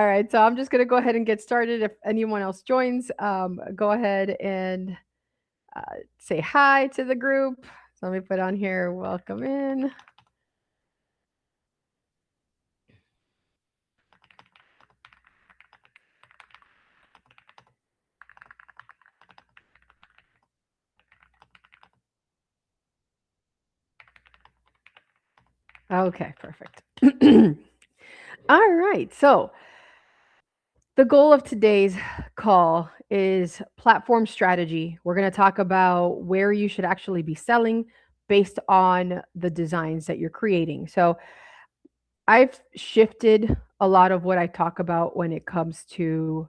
All right, so I'm just going to go ahead and get started. If anyone else joins, go ahead and say hi to the group. So let me put on here, welcome in. Okay, perfect. All right, so the goal of today's call is platform strategy. We're going to talk about where you should actually be selling based on the designs that you're creating. So I've shifted a lot of what I talk about when it comes to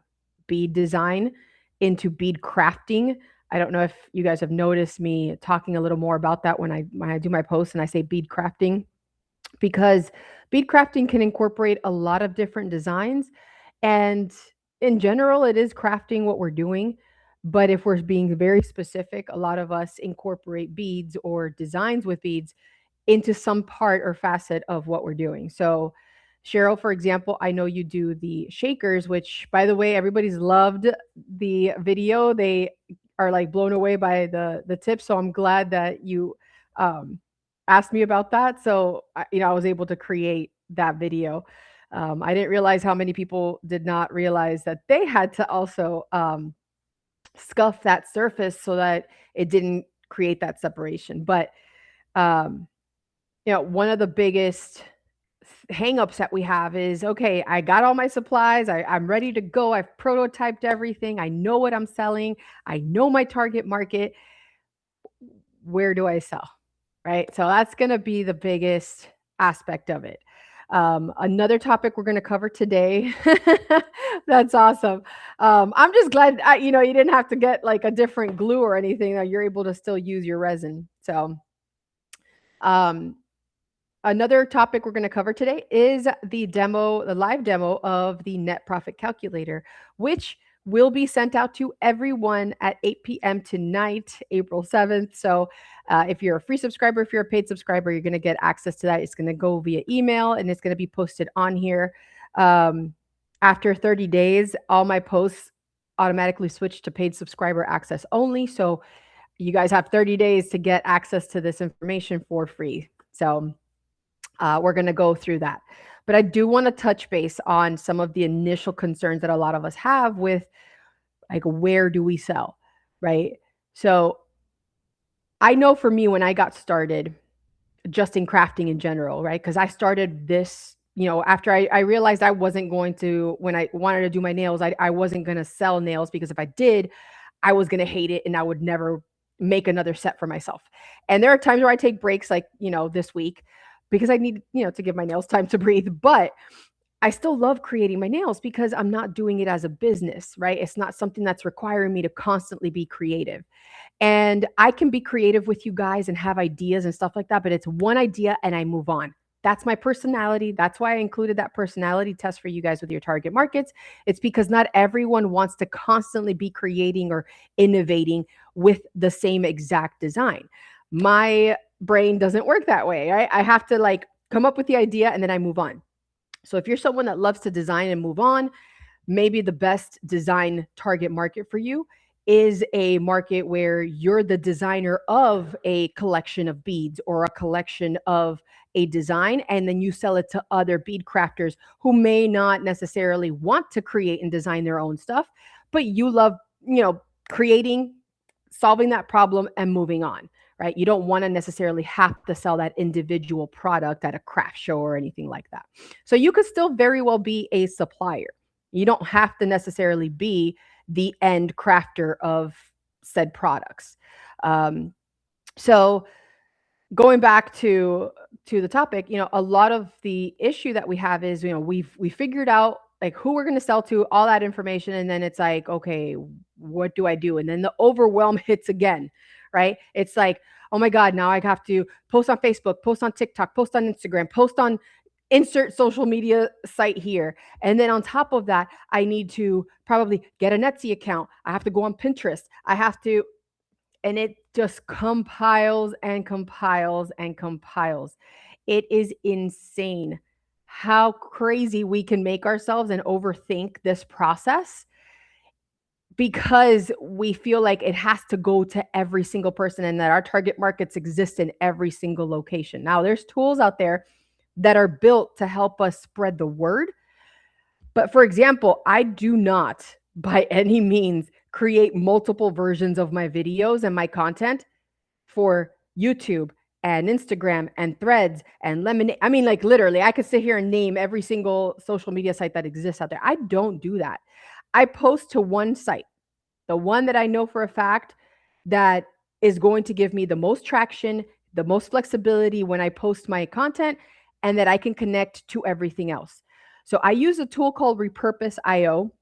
bead design into bead crafting. I don't know if you guys have noticed me talking a little more about that when I do my posts and I say bead crafting, because bead crafting can incorporate a lot of different designs, and in general it is crafting what we're doing. But if we're being very specific, a lot of us incorporate beads or designs with beads into some part or facet of what we're doing. So, Cheryl, for example, I know you do the shakers, which, by the way, everybody's loved the video. They are like blown away by the tips. So I'm glad that you um, asked me about that. So I was able to create that video. I didn't realize how many people did not realize that they had to also scuff that surface so that it didn't create that separation. But um, one of the biggest hangups that we have is, okay, I got all my supplies, I'm ready to go, I've prototyped everything, I know what I'm selling, I know my target market. Where do I sell? Right. So that's going to be the biggest aspect of it. Another topic we're going to cover today. That's awesome. I'm just glad you didn't have to get like a different glue or anything. That you're able to still use your resin. So um, another topic we're going to cover today is the live demo of the net profit calculator, which will be sent out to everyone at 8 p.m. tonight, April 7th. So if you're a free subscriber, if you're a paid subscriber, you're going to get access to that. It's going to go via email and it's going to be posted on here. After 30 days, all my posts automatically switch to paid subscriber access only. So you guys have 30 days to get access to this information for free. So we're going to go through that. But I do want to touch base on some of the initial concerns that a lot of us have with, like, where do we sell, right? So I know for me, when I got started, just in crafting in general, right? Because I started this, after I realized I wasn't going to, when I wanted to do my nails, I wasn't going to sell nails, because if I did, I was going to hate it and I would never make another set for myself. And there are times where I take breaks, like, this week, because I need, to give my nails time to breathe. But I still love creating my nails because I'm not doing it as a business, right? It's not something that's requiring me to constantly be creative. And I can be creative with you guys and have ideas and stuff like that, but it's one idea and I move on. That's my personality. That's why I included that personality test for you guys with your target markets. It's because not everyone wants to constantly be creating or innovating with the same exact design. My brain doesn't work that way, right? I have to like come up with the idea and then I move on. So if you're someone that loves to design and move on, maybe the best design target market for you is a market where you're the designer of a collection of beads or a collection of a design, and then you sell it to other bead crafters who may not necessarily want to create and design their own stuff, but you love, creating, solving that problem and moving on, right? You don't want to necessarily have to sell that individual product at a craft show or anything like that. So you could still very well be a supplier. You don't have to necessarily be the end crafter of said products. So going back to the topic, a lot of the issue that we have is, we figured out like who we're going to sell to, all that information, and then it's like, okay, what do I do? And then the overwhelm hits again, right? It's like, oh my God, now I have to post on Facebook, post on TikTok, post on Instagram, post on insert social media site here. And then on top of that, I need to probably get an Etsy account. I have to go on Pinterest. I have to, and it just compiles and compiles and compiles. It is insane how crazy we can make ourselves and overthink this process because we feel like it has to go to every single person and that our target markets exist in every single location. Now, there's tools out there that are built to help us spread the word. But for example, I do not by any means create multiple versions of my videos and my content for YouTube and Instagram and Threads and Lemonade. I mean, like literally, I could sit here and name every single social media site that exists out there. I don't do that. I post to one site, the one that I know for a fact that is going to give me the most traction, the most flexibility when I post my content, and that I can connect to everything else. So I use a tool called Repurpose.io.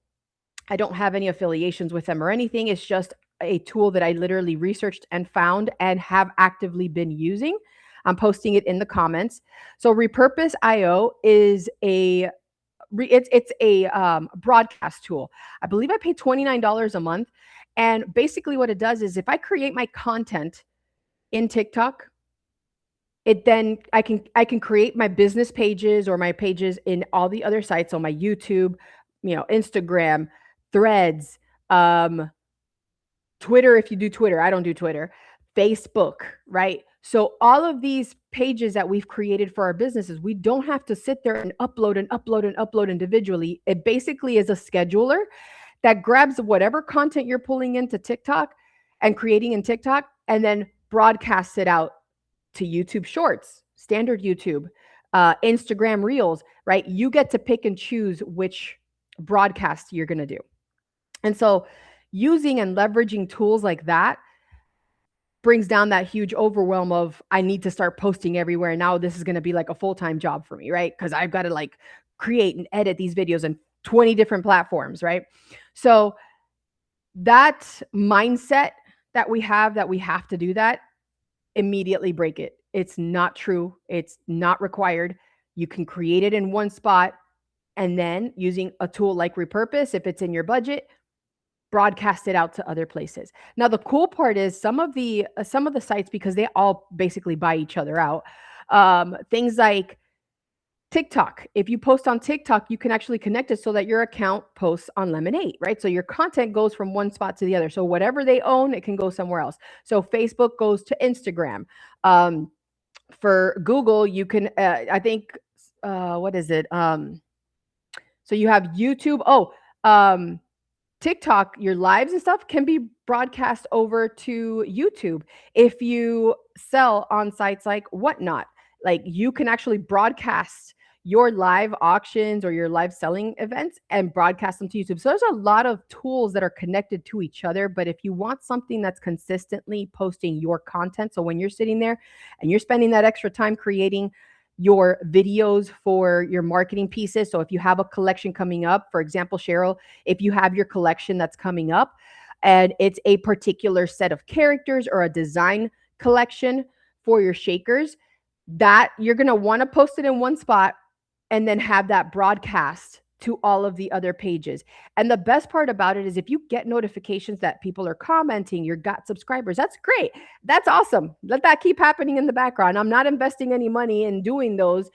I don't have any affiliations with them or anything. It's just a tool that I literally researched and found and have actively been using. I'm posting it in the comments. So Repurpose.io is it's a broadcast tool. I believe I pay $29 a month. And basically what it does is if I create my content in TikTok, it then I can create my business pages or my pages in all the other sites. So my YouTube, Instagram, Threads, um, Twitter, if you do Twitter, I don't do Twitter, Facebook, right? So all of these pages that we've created for our businesses, we don't have to sit there and upload and upload and upload individually. It basically is a scheduler that grabs whatever content you're pulling into TikTok and creating in TikTok and then broadcasts it out to YouTube Shorts, standard YouTube, Instagram Reels, right? You get to pick and choose which broadcast you're going to do. And so using and leveraging tools like that brings down that huge overwhelm of I need to start posting everywhere. Now this is going to be like a full-time job for me, right? Because I've got to like create and edit these videos in 20 different platforms, right? So that mindset that we have to do that, immediately break it. It's not true. It's not required. You can create it in one spot and then using a tool like Repurpose, if it's in your budget, broadcast it out to other places. Now, the cool part is some of the sites, because they all basically buy each other out. Things like TikTok. If you post on TikTok, you can actually connect it so that your account posts on Lemonade, right? So your content goes from one spot to the other. So whatever they own, it can go somewhere else. So Facebook goes to Instagram. For Google, you can, I think, what is it? So you have YouTube. TikTok, your lives and stuff can be broadcast over to YouTube. If you sell on sites like Whatnot, like you can actually broadcast your live auctions or your live selling events and broadcast them to YouTube. So there's a lot of tools that are connected to each other. But if you want something that's consistently posting your content, so when you're sitting there and you're spending that extra time creating your videos for your marketing pieces. So if you have a collection coming up, for example, Cheryl, if you have your collection that's coming up and it's a particular set of characters or a design collection for your shakers, that you're going to want to post it in one spot and then have that broadcast to all of the other pages. And the best part about it is if you get notifications that people are commenting, you got subscribers, that's great. That's awesome. Let that keep happening in the background. I'm not investing any money in doing those.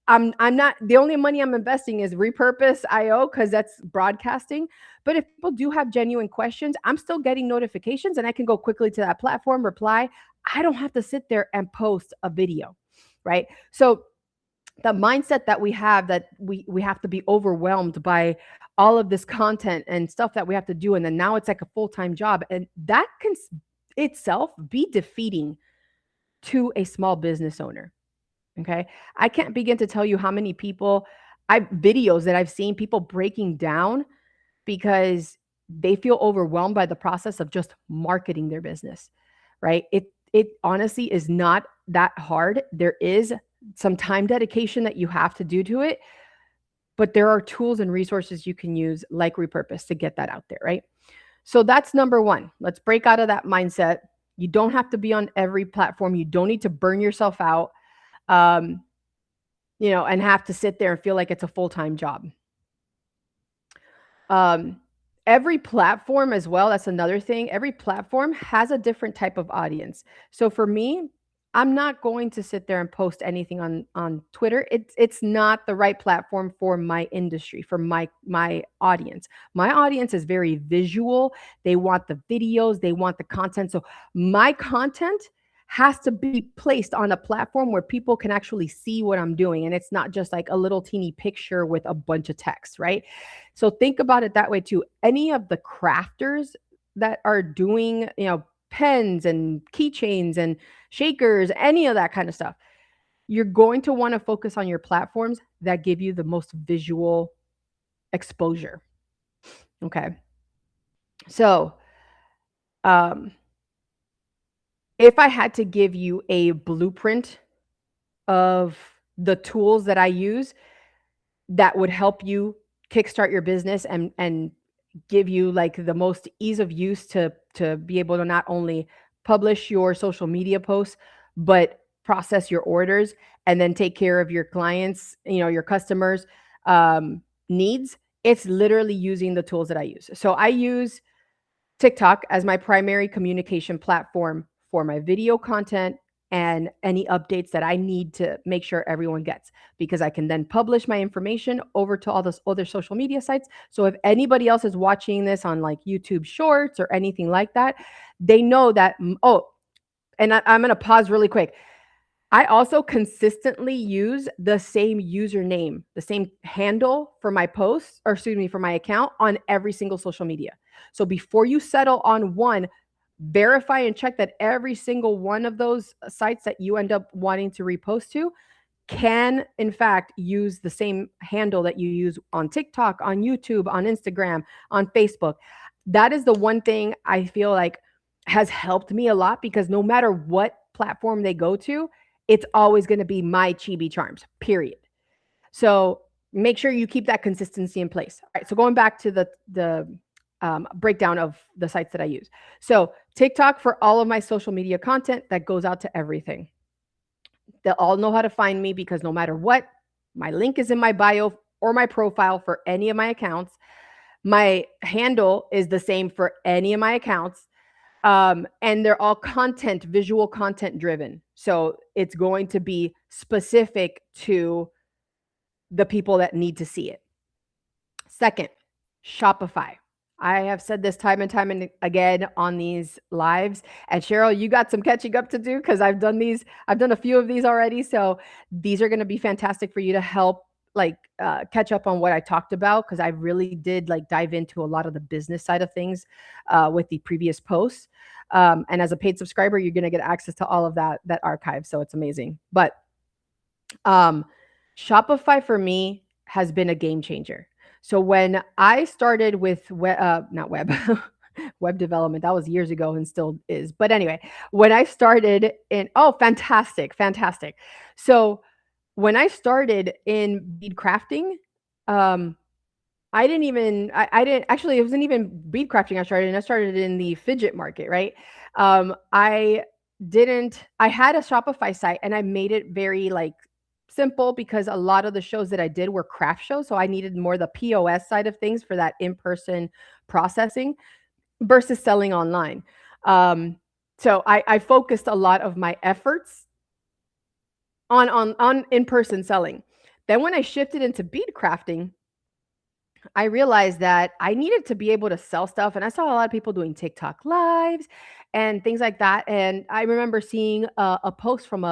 I'm not, the only money I'm investing is Repurpose.io because that's broadcasting. But if people do have genuine questions, I'm still getting notifications and I can go quickly to that platform, reply. I don't have to sit there and post a video, right? So the mindset that we have that we have to be overwhelmed by all of this content and stuff that we have to do, and then now it's like a full-time job, and that can itself be defeating to a small business owner. Okay, I can't begin to tell you how many videos that I've seen people breaking down because they feel overwhelmed by the process of just marketing their business, right? It honestly is not that hard. There is some time dedication that you have to do to it, but there are tools and resources you can use like Repurpose to get that out there, right? So that's number one. Let's break out of that mindset. You don't have to be on every platform. You don't need to burn yourself out, and have to sit there and feel like it's a full-time job. Every platform as well, that's another thing. Every platform has a different type of audience. So for me, I'm not going to sit there and post anything on Twitter. It's not the right platform for my industry, for my audience. My audience is very visual. They want the videos, they want the content. So my content has to be placed on a platform where people can actually see what I'm doing, and it's not just like a little teeny picture with a bunch of text, right? So think about it that way too. Any of the crafters that are doing, pens and keychains and shakers, any of that kind of stuff, you're going to want to focus on your platforms that give you the most visual exposure. Okay. So, um, if I had to give you a blueprint of the tools that I use that would help you kickstart your business and give you like the most ease of use to be able to not only publish your social media posts but process your orders and then take care of your clients, your customers needs. It's literally using the tools that I use. So I use TikTok as my primary communication platform for my video content and any updates that I need to make sure everyone gets, because I can then publish my information over to all those other social media sites. So if anybody else is watching this on like YouTube Shorts or anything like that, they know that, oh, and I'm going to pause really quick. I also consistently use the same username, the same handle for my posts, or excuse me, for my account on every single social media. So before you settle on one, verify and check that every single one of those sites that you end up wanting to repost to can, in fact, use the same handle that you use on TikTok, on YouTube, on Instagram, on Facebook. That is the one thing I feel like has helped me a lot, because no matter what platform they go to, it's always going to be my Chibi Charms, period. So make sure you keep that consistency in place. All right. So going back to the breakdown of the sites that I use. So TikTok for all of my social media content that goes out to everything. They'll all know how to find me because no matter what, my link is in my bio or my profile for any of my accounts. My handle is the same for any of my accounts. And they're all visual content driven. So it's going to be specific to the people that need to see it. Second, Shopify. I have said this time and time and again on these lives. And Cheryl, you got some catching up to do because I've done a few of these already. So these are going to be fantastic for you to help catch up on what I talked about, because I really did dive into a lot of the business side of things with the previous posts. And as a paid subscriber, you're going to get access to all of that archive. So it's amazing. But Shopify for me has been a game changer. So when I started with not web, web development, that was years ago and still is. But anyway, when I started fantastic. So when I started in bead crafting, I didn't it wasn't even bead crafting I started in the fidget market, right? I had a Shopify site and I made it very simple, because a lot of the shows that I did were craft shows. So I needed more the POS side of things for that in-person processing versus selling online. So I focused a lot of my efforts on in-person selling. Then when I shifted into bead crafting, I realized that I needed to be able to sell stuff. And I saw a lot of people doing TikTok lives and things like that. And I remember seeing a post from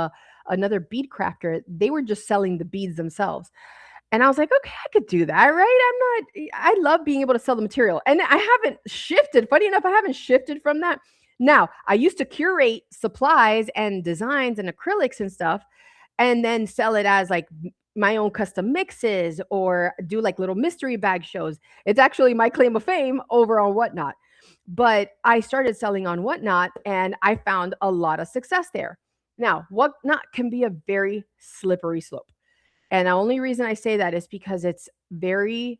another bead crafter. They were just selling the beads themselves. And I was like, okay, I could do that, right? I love being able to sell the material. And I haven't shifted. Funny enough, I haven't shifted from that. Now, I used to curate supplies and designs and acrylics and stuff, and then sell it as my own custom mixes or do little mystery bag shows. It's actually my claim of fame over on Whatnot. But I started selling on Whatnot and I found a lot of success there. Now, Whatnot can be a very slippery slope. And the only reason I say that is because it's very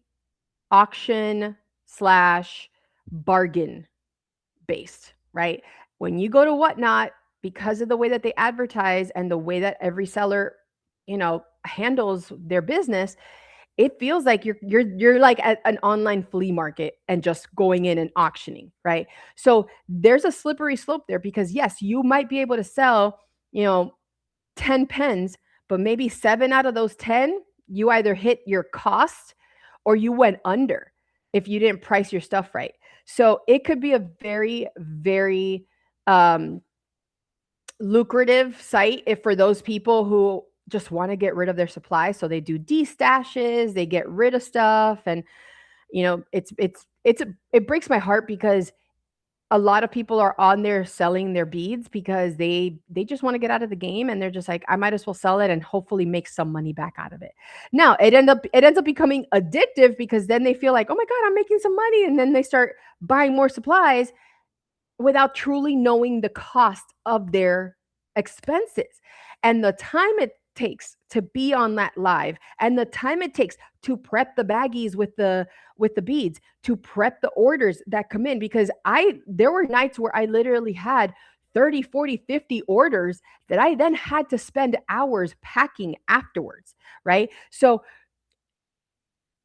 auction slash bargain based, right? When you go to Whatnot, because of the way that they advertise and the way that every seller, handles their business, it feels like you're like at an online flea market and just going in and auctioning, right? So there's a slippery slope there, because yes, you might be able to sell you know, 10 pens, but maybe 7 out of those 10, you either hit your cost or you went under if you didn't price your stuff right. So it could be a very, very um, lucrative site if for those people who just want to get rid of their supply. So they do destashes, they get rid of stuff, and it breaks my heart because a lot of people are on there selling their beads because they just want to get out of the game, and they're just like, I might as well sell it and hopefully make some money back out of it. Now it ends up becoming addictive because then they feel like, oh my god, I'm making some money, and then they start buying more supplies without truly knowing the cost of their expenses and the time it takes to be on that live, and the time it takes to prep the baggies with the beads, to prep the orders that come in, because I there were nights where I literally had 30, 40, 50 orders that I then had to spend hours packing afterwards, right? So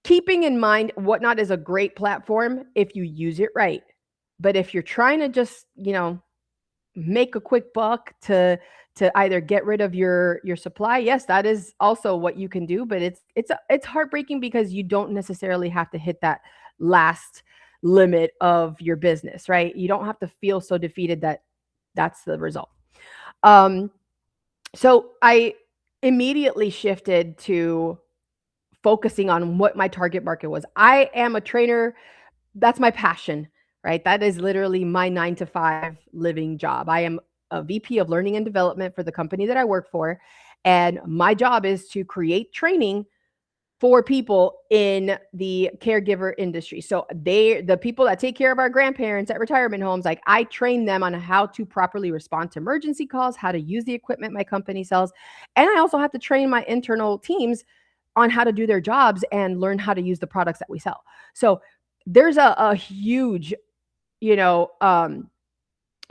keeping in mind, Whatnot is a great platform if you use it right. But if you're trying to just, make a quick buck to either get rid of your supply, yes, that is also what you can do, but it's heartbreaking because you don't necessarily have to hit that last limit of your business, right? You don't have to feel so defeated that that's the result. Um, so I immediately shifted to focusing on what my target market was. I am a trainer. That's my passion, right? That is literally my 9 to 5 living job. I am a VP of learning and development for the company that I work for. And my job is to create training for people in the caregiver industry. So the people that take care of our grandparents at retirement homes, like I train them on how to properly respond to emergency calls, how to use the equipment my company sells. And I also have to train my internal teams on how to do their jobs and learn how to use the products that we sell. So there's a huge, you know, um,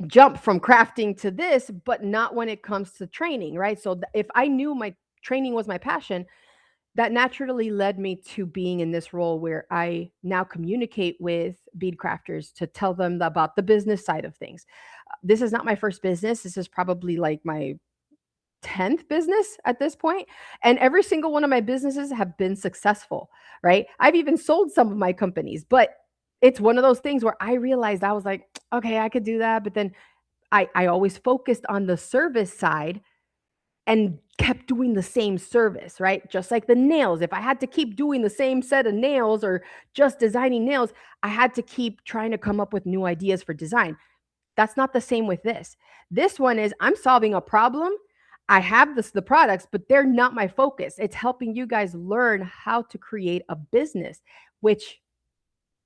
jump from crafting to this, but not when it comes to training, right? So if I knew my training was my passion, that naturally led me to being in this role where I now communicate with bead crafters to tell them about the business side of things. This is not my first business. This is probably like my 10th business at this point, and every single one of my businesses have been successful, right? I've even sold some of my companies, but it's one of those things where I realized I was like, okay, I could do that, but then I always focused on the service side and kept doing the same service, right? Just like the nails. If I had to keep doing the same set of nails or just designing nails, I had to keep trying to come up with new ideas for design. That's not the same with this. This one is I'm solving a problem. I have the products, but they're not my focus. It's helping you guys learn how to create a business, which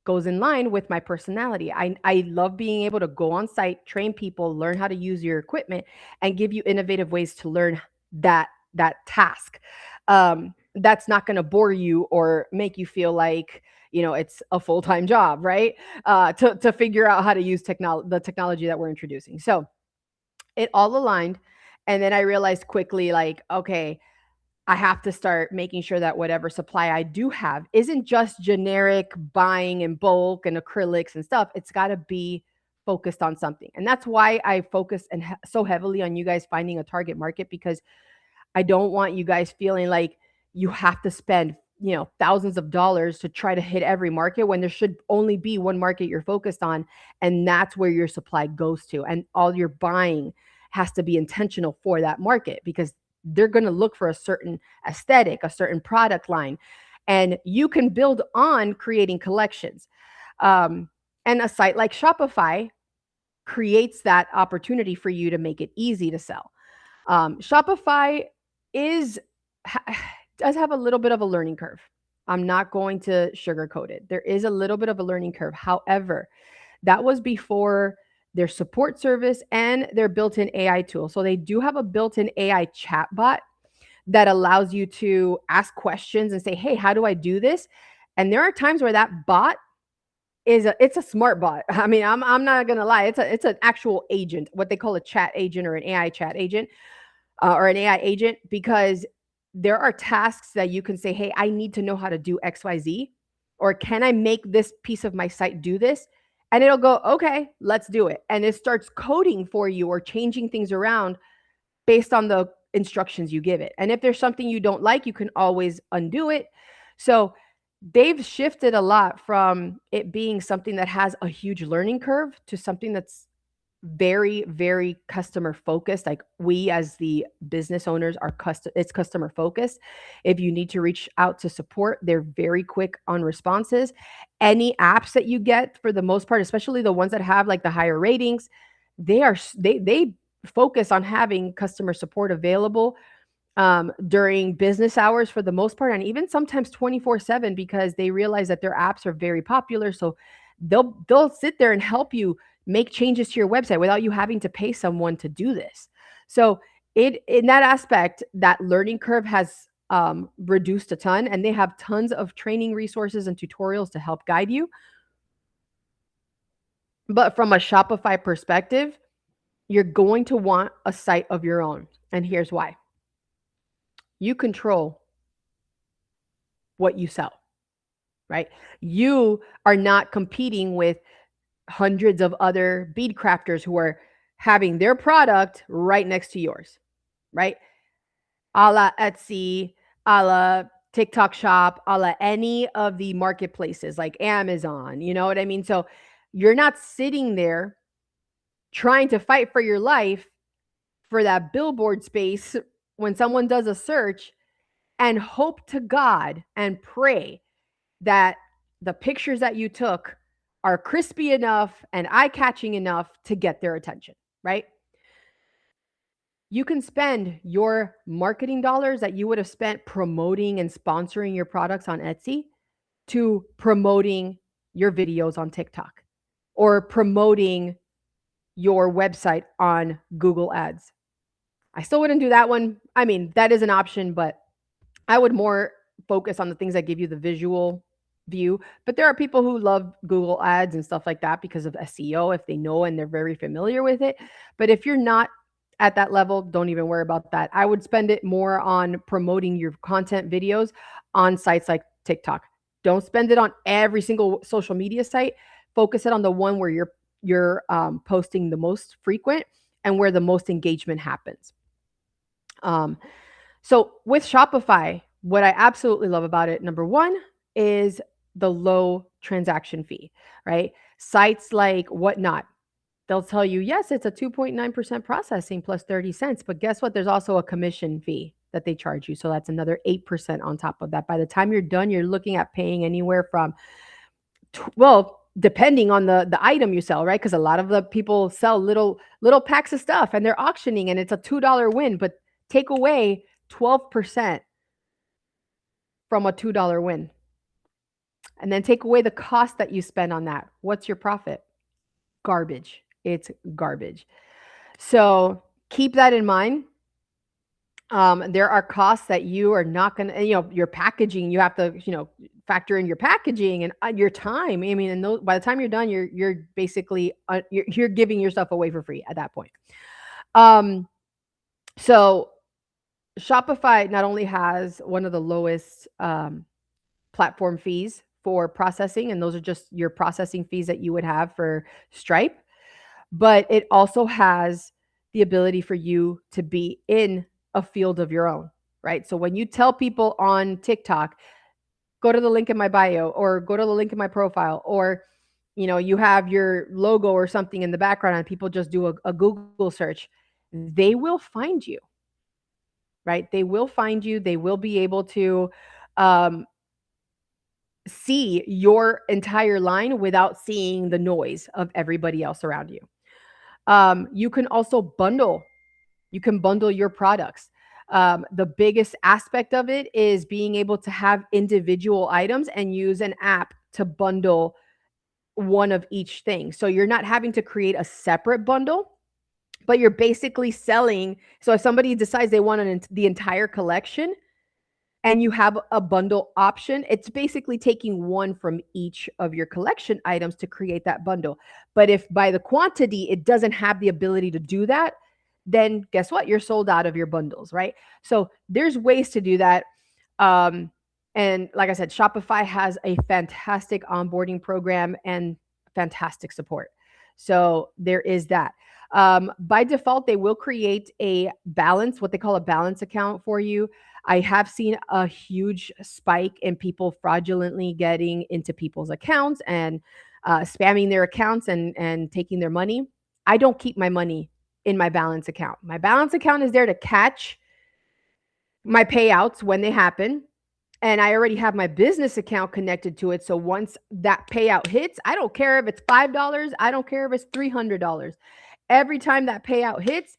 goes in line with my personality. I love being able to go on site, train people, learn how to use your equipment, and give you innovative ways to learn that task. That's not going to bore you or make you feel like it's a full-time job, right? To figure out how to use the technology that we're introducing. So it all aligned, and then I realized quickly, like, okay, I have to start making sure that whatever supply I do have isn't just generic buying in bulk and acrylics and stuff. It's got to be focused on something. And that's why I focus so heavily on you guys finding a target market, because I don't want you guys feeling like you have to spend, thousands of dollars to try to hit every market when there should only be one market you're focused on. And that's where your supply goes to. And all your buying has to be intentional for that market, because they're going to look for a certain aesthetic, a certain product line, and you can build on creating collections. And a site like Shopify creates that opportunity for you to make it easy to sell. Shopify is does have a little bit of a learning curve. I'm not going to sugarcoat it. There is a little bit of a learning curve. However, that was before their support service and their built-in AI tool. So they do have a built-in AI chatbot that allows you to ask questions and say, "Hey, how do I do this?" And there are times where that bot it's a smart bot. I mean, I'm not gonna lie. It's an actual agent, what they call a chat agent or an AI chat agent, or an AI agent, because there are tasks that you can say, "Hey, I need to know how to do XYZ," or "Can I make this piece of my site do this?" And it'll go, "Okay, let's do it." And it starts coding for you or changing things around based on the instructions you give it. And if there's something you don't like, you can always undo it. So they've shifted a lot from it being something that has a huge learning curve to something that's very, very customer focused. Like, we as the business owners are it's customer focused. If you need to reach out to support, they're very quick on responses. Any apps that you get, for the most part, especially the ones that have like the higher ratings, they focus on having customer support available during business hours for the most part, and even sometimes 24/7, because they realize that their apps are very popular. So they'll sit there and help you make changes to your website without you having to pay someone to do this. So it in that aspect, that learning curve has reduced a ton, and they have tons of training resources and tutorials to help guide you. But from a Shopify perspective, you're going to want a site of your own. And here's why. You control what you sell, right? You are not competing with hundreds of other bead crafters who are having their product right next to yours, right? A la Etsy, a la TikTok Shop, a la any of the marketplaces like Amazon, you know what I mean? So you're not sitting there trying to fight for your life for that billboard space when someone does a search, and hope to God and pray that the pictures that you took are crispy enough and eye-catching enough to get their attention, right? You can spend your marketing dollars that you would have spent promoting and sponsoring your products on Etsy to promoting your videos on TikTok or promoting your website on Google Ads. I still wouldn't do that one. I mean, that is an option, but I would more focus on the things that give you the visual view. But there are people who love Google Ads and stuff like that because of SEO, if they know and they're very familiar with it. But if you're not at that level, don't even worry about that. I would spend it more on promoting your content videos on sites like TikTok. Don't spend it on every single social media site. Focus it on the one where you're posting the most frequent and where the most engagement happens. So with Shopify, what I absolutely love about it, number one, is the low transaction fee, right? Sites like Whatnot, they'll tell you, yes, it's a 2.9% processing plus 30 cents. But guess what? There's also a commission fee that they charge you. So that's another 8% on top of that. By the time you're done, you're looking at paying anywhere from, depending on the item you sell, right? Because a lot of the people sell little packs of stuff and they're auctioning and it's a $2 win, but take away 12% from a $2 win. And then take away the cost that you spend on that. What's your profit? Garbage. It's garbage. So keep that in mind. There are costs that you are not going to, your packaging, you have to, factor in your packaging and your time. I mean, and by the time you're done, you're basically, you're giving your stuff away for free at that point. So Shopify not only has one of the lowest platform fees for processing, and those are just your processing fees that you would have for Stripe, but it also has the ability for you to be in a field of your own, right? So when you tell people on TikTok, go to the link in my bio or go to the link in my profile, or you have your logo or something in the background and people just do a Google search, they will find you, right? They will find you. They will be able to see your entire line without seeing the noise of everybody else around you. You can also bundle. You can bundle your products. The biggest aspect of it is being able to have individual items and use an app to bundle one of each thing. So you're not having to create a separate bundle, but you're basically selling. So if somebody decides they want the entire collection and you have a bundle option, it's basically taking one from each of your collection items to create that bundle. But if by the quantity, it doesn't have the ability to do that, then guess what? You're sold out of your bundles, right? So there's ways to do that. And like I said, Shopify has a fantastic onboarding program and fantastic support. So there is that. By default, they will create a balance, what they call a balance account for you. I have seen a huge spike in people fraudulently getting into people's accounts and spamming their accounts and taking their money. I don't keep my money in my balance account. My balance account is there to catch my payouts when they happen. And I already have my business account connected to it. So once that payout hits, I don't care if it's $5, I don't care if it's $300. Every time that payout hits,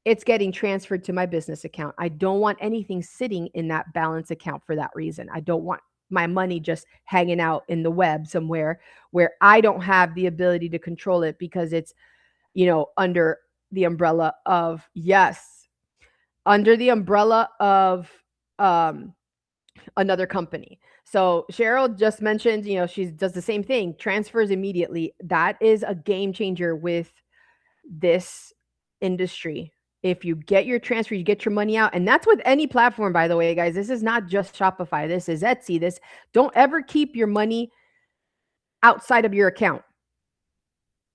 it's getting transferred to my business account. I don't want anything sitting in that balance account for that reason. I don't want my money just hanging out in the web somewhere where I don't have the ability to control it because it's, under the umbrella of, yes, under the umbrella of another company. So Cheryl just mentioned, she does the same thing, transfers immediately. That is a game changer with this industry. If you get your transfer, you get your money out. And that's with any platform, by the way, guys. This is not just Shopify. This is Etsy. Don't ever keep your money outside of your account.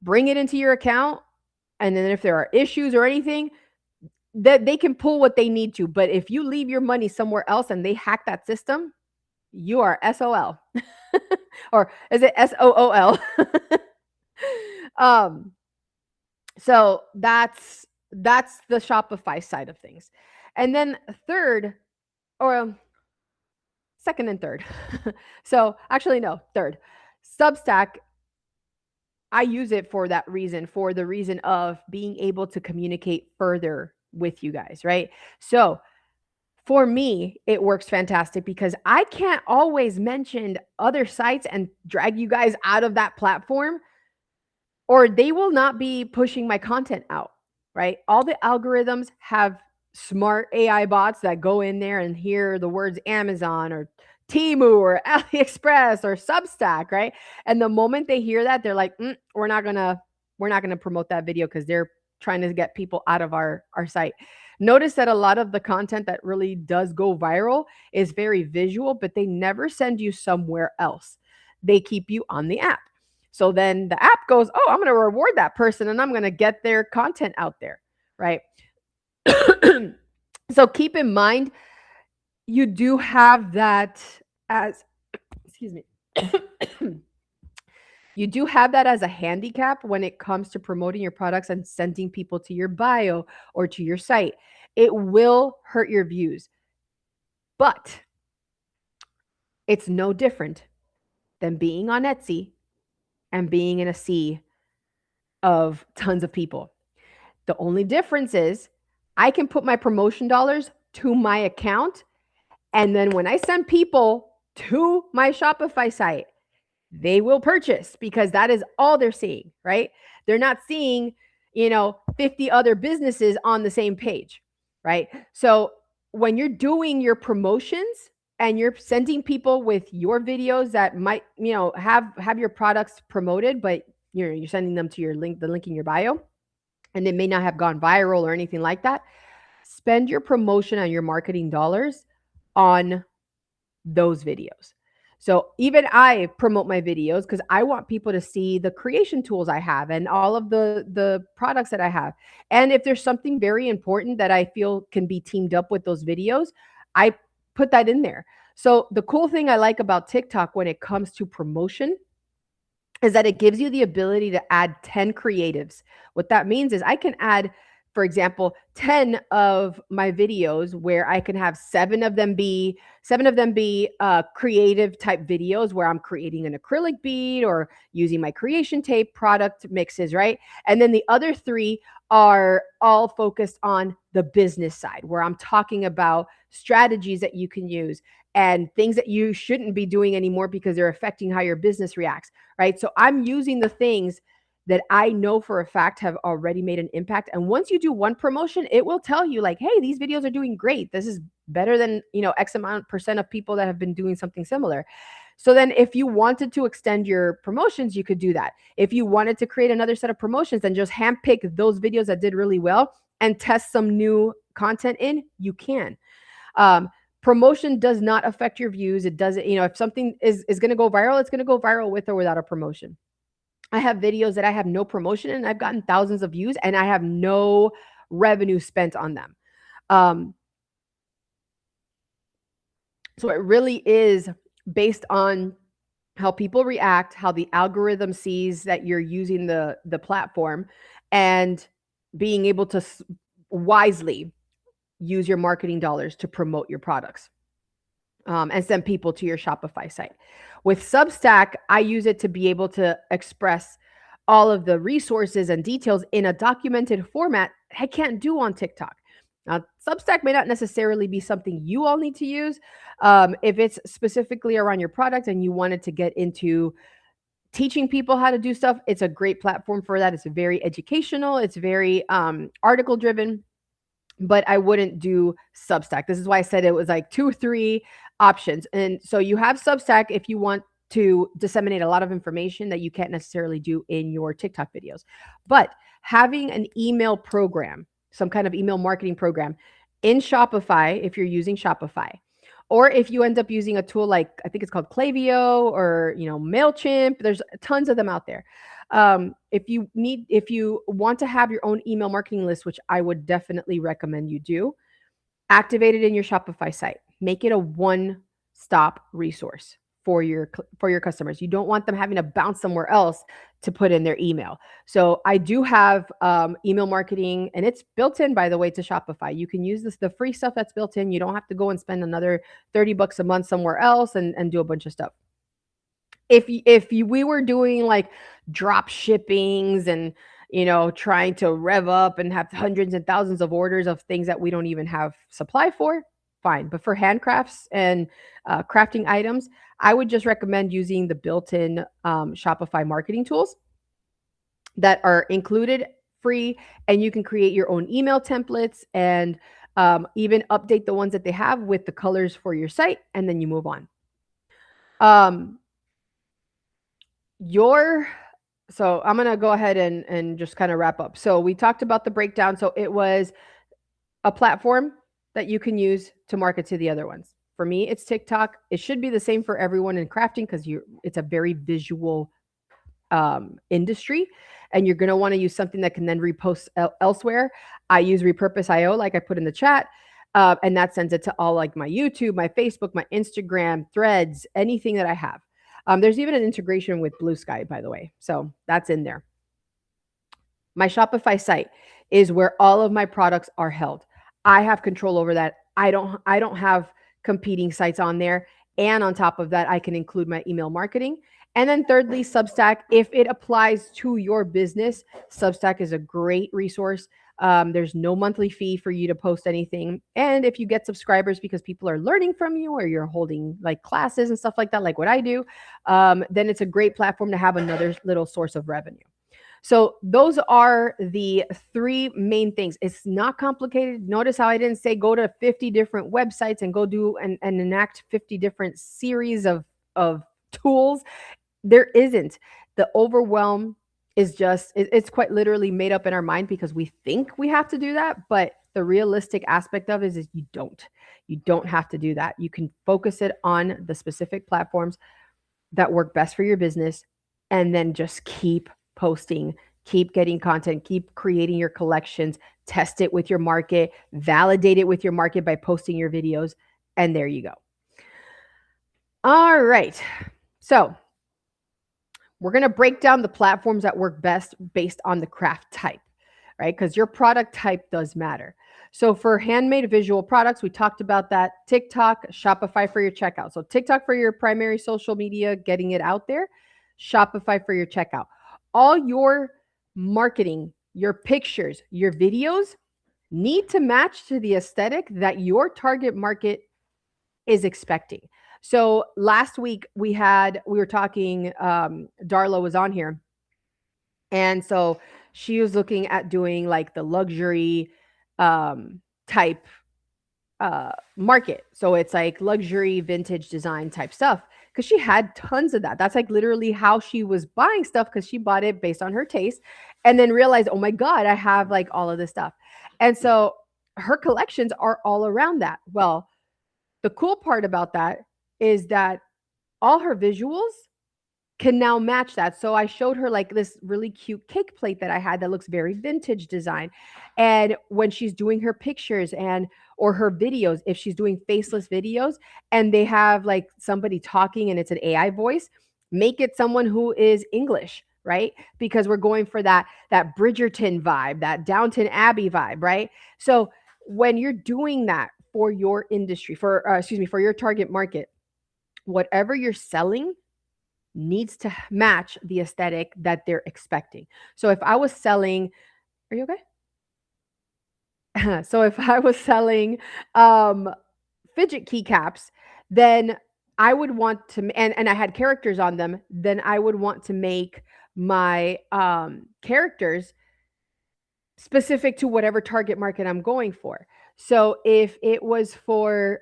Bring it into your account. And then if there are issues or anything, that they can pull what they need to. But if you leave your money somewhere else and they hack that system, you are SOL. Or is it SOOL? So that's the Shopify side of things. And then second and third. So actually, no, third. Substack, I use it for that reason, for the reason of being able to communicate further with you guys, right? So for me, it works fantastic because I can't always mention other sites and drag you guys out of that platform, or they will not be pushing my content out, right? All the algorithms have smart AI bots that go in there and hear the words Amazon or Temu or AliExpress or Substack, right? And the moment they hear that, they're like, we're not gonna promote that video because they're trying to get people out of our site. Notice that a lot of the content that really does go viral is very visual, but they never send you somewhere else. They keep you on the app. So then the app goes, oh, I'm going to reward that person and I'm going to get their content out there, right? So keep in mind, you do have that as, excuse me. You do have that as a handicap when it comes to promoting your products and sending people to your bio or to your site. It will hurt your views, but it's no different than being on Etsy and being in a sea of tons of people. The only difference is I can put my promotion dollars to my account, and then when I send people to my Shopify site, they will purchase because that is all they're seeing, right? They're not seeing, 50 other businesses on the same page, right? So when you're doing your promotions and you're sending people with your videos that might, have your products promoted, but you're sending them to the link in your bio, and it may not have gone viral or anything like that, spend your promotion and your marketing dollars on those videos. So even I promote my videos because I want people to see the creation tools I have and all of the products that I have. And if there's something very important that I feel can be teamed up with those videos, I put that in there. So the cool thing I like about TikTok when it comes to promotion is that it gives you the ability to add 10 creatives. What that means is I can add, for example, 10 of my videos where I can have seven of them be creative type videos where I'm creating an acrylic bead or using my creation tape product mixes, right? And then the other 3 are all focused on the business side where I'm talking about strategies that you can use and things that you shouldn't be doing anymore because they're affecting how your business reacts, right? So I'm using the things that I know for a fact have already made an impact. And once you do one promotion, it will tell you like, hey, these videos are doing great. This is better than, X amount % of people that have been doing something similar. So then if you wanted to extend your promotions, you could do that. If you wanted to create another set of promotions and just handpick those videos that did really well and test some new content in, you can. Promotion does not affect your views. It doesn't, if something is going to go viral, it's going to go viral with or without a promotion. I have videos that I have no promotion and I've gotten thousands of views and I have no revenue spent on them. Um, so it really is based on how people react, how the algorithm sees that you're using the platform, and being able to wisely use your marketing dollars to promote your products, and send people to your Shopify site. With Substack, I use it to be able to express all of the resources and details in a documented format I can't do on TikTok. Now, Substack may not necessarily be something you all need to use. If it's specifically around your product and you wanted to get into teaching people how to do stuff, it's a great platform for that. It's very educational, it's very article driven, but I wouldn't do Substack. This is why I said it was like 2 or 3 options. And so you have Substack if you want to disseminate a lot of information that you can't necessarily do in your TikTok videos. But having an email program, some kind of email marketing program in Shopify, if you're using Shopify, or if you end up using a tool like, I think it's called Klaviyo or, MailChimp, there's tons of them out there. If you want to have your own email marketing list, which I would definitely recommend you do, activate it in your Shopify site. Make it a one-stop resource for your customers. You don't want them having to bounce somewhere else to put in their email. So I do have email marketing, and it's built in, by the way, to Shopify. You can use the free stuff that's built in. You don't have to go and spend another $30 a month somewhere else and do a bunch of stuff. We were doing like drop shippings and trying to rev up and have hundreds and thousands of orders of things that we don't even have supply for, fine. But for handcrafts and crafting items, I would just recommend using the built-in Shopify marketing tools that are included free, and you can create your own email templates and even update the ones that they have with the colors for your site, and then you move on. So I'm going to go ahead and just kind of wrap up. So we talked about the breakdown. So it was a platform that you can use to market to the other ones. For me, it's TikTok. It should be the same for everyone in crafting because it's a very visual industry, and you're going to want to use something that can then repost elsewhere. I use Repurpose.io, like I put in the chat, and that sends it to all like my YouTube, my Facebook, my Instagram, Threads, anything that I have. There's even an integration with Blue Sky, by the way. So that's in there. My Shopify site is where all of my products are held. I have control over that. I don't have competing sites on there. And on top of that, I can include my email marketing. And then thirdly, Substack, if it applies to your business, Substack is a great resource. There's no monthly fee for you to post anything. And if you get subscribers because people are learning from you or you're holding like classes and stuff like that, like what I do, then it's a great platform to have another little source of revenue. So those are the 3 main things. It's not complicated. Notice how I didn't say go to 50 different websites and go do and enact 50 different series of tools. There isn't. The overwhelm is just, it's quite literally made up in our mind because we think we have to do that. But the realistic aspect of it is you don't have to do that. You can focus it on the specific platforms that work best for your business, and then just keep posting, keep getting content, keep creating your collections, test it with your market, validate it with your market by posting your videos, and there you go. All right. So we're going to break down the platforms that work best based on the craft type, right? Because your product type does matter. So for handmade visual products, we talked about that. TikTok, Shopify for your checkout. So TikTok for your primary social media, getting it out there. Shopify for your checkout. All your marketing, your pictures, your videos need to match to the aesthetic that your target market is expecting. So last week we were talking, Darla was on here. And so she was looking at doing like the luxury type market. So it's like luxury vintage design type stuff because she had tons of that. That's like literally how she was buying stuff because she bought it based on her taste and then realized, oh my God, I have like all of this stuff. And so her collections are all around that. Well, the cool part about that is that all her visuals can now match that. So I showed her like this really cute cake plate that I had that looks very vintage design. And when she's doing her pictures and or her videos, if she's doing faceless videos and they have like somebody talking and it's an AI voice, make it someone who is English, right? Because we're going for that Bridgerton vibe, that Downton Abbey vibe, right? So when you're doing that for your industry, for excuse me, for your target market, whatever you're selling needs to match the aesthetic that they're expecting. So if I was selling, are you okay? So if I was selling um fidget keycaps, then I would want to and I had characters on them, then I would want to make my characters specific to whatever target market I'm going for. So if it was for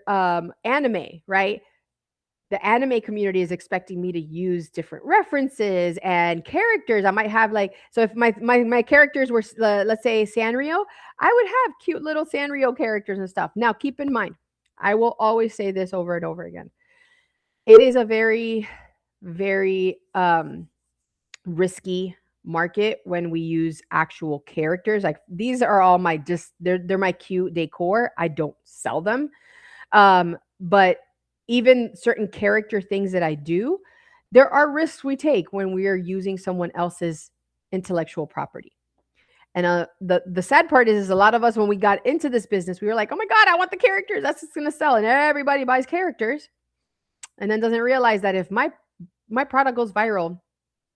anime, right? The anime community is expecting me to use different references and characters. I might have like, so if my characters were let's say Sanrio, I would have cute little Sanrio characters and stuff. Now keep in mind, I will always say this over and over again. It is a very very risky market when we use actual characters. Like these are all my just they're my cute decor. I don't sell them. But even certain character things that I do, there are risks we take when we are using someone else's intellectual property. And the sad part is a lot of us when we got into this business, we were like, oh my God, I want the characters. That's what's gonna sell. And everybody buys characters and then doesn't realize that if my product goes viral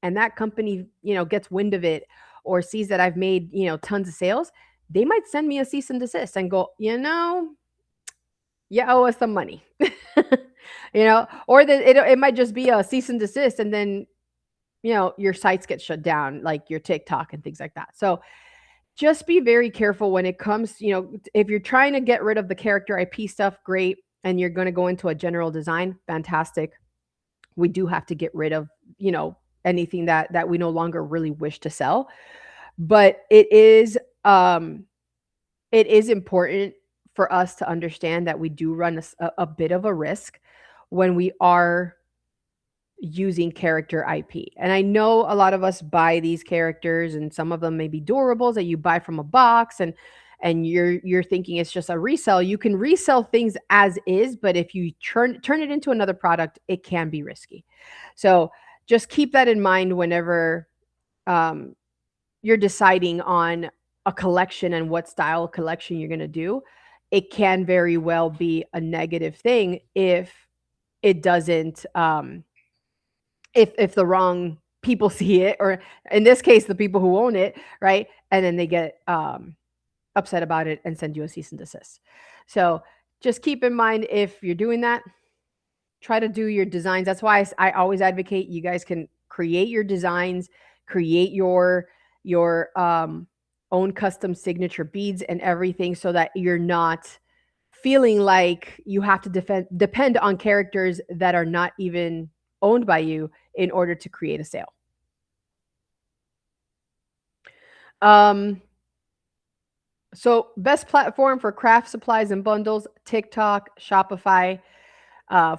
and that company, gets wind of it or sees that I've made, tons of sales, they might send me a cease and desist and go, you owe us some money. Or that it might just be a cease and desist and then, your sites get shut down, like your TikTok and things like that. So just be very careful when it comes, if you're trying to get rid of the character IP stuff, great. And you're going to go into a general design, fantastic. We do have to get rid of, anything that we no longer really wish to sell. But it is important for us to understand that we do run a bit of a risk when we are using character IP. And I know a lot of us buy these characters and some of them may be durables that you buy from a box and you're thinking it's just a resell. You can resell things as is, but if you turn it into another product, it can be risky. So just keep that in mind whenever you're deciding on a collection and what style collection you're going to do. It can very well be a negative thing if it doesn't if the wrong people see it, or in this case the people who own it, right? And then they get upset about it and send you a cease and desist. So just keep in mind, if you're doing that, try to do your designs. That's why I always advocate you guys can create your designs, create your own custom signature beads and everything, so that you're not feeling like you have to depend on characters that are not even owned by you in order to create a sale. So best platform for craft supplies and bundles: TikTok, Shopify,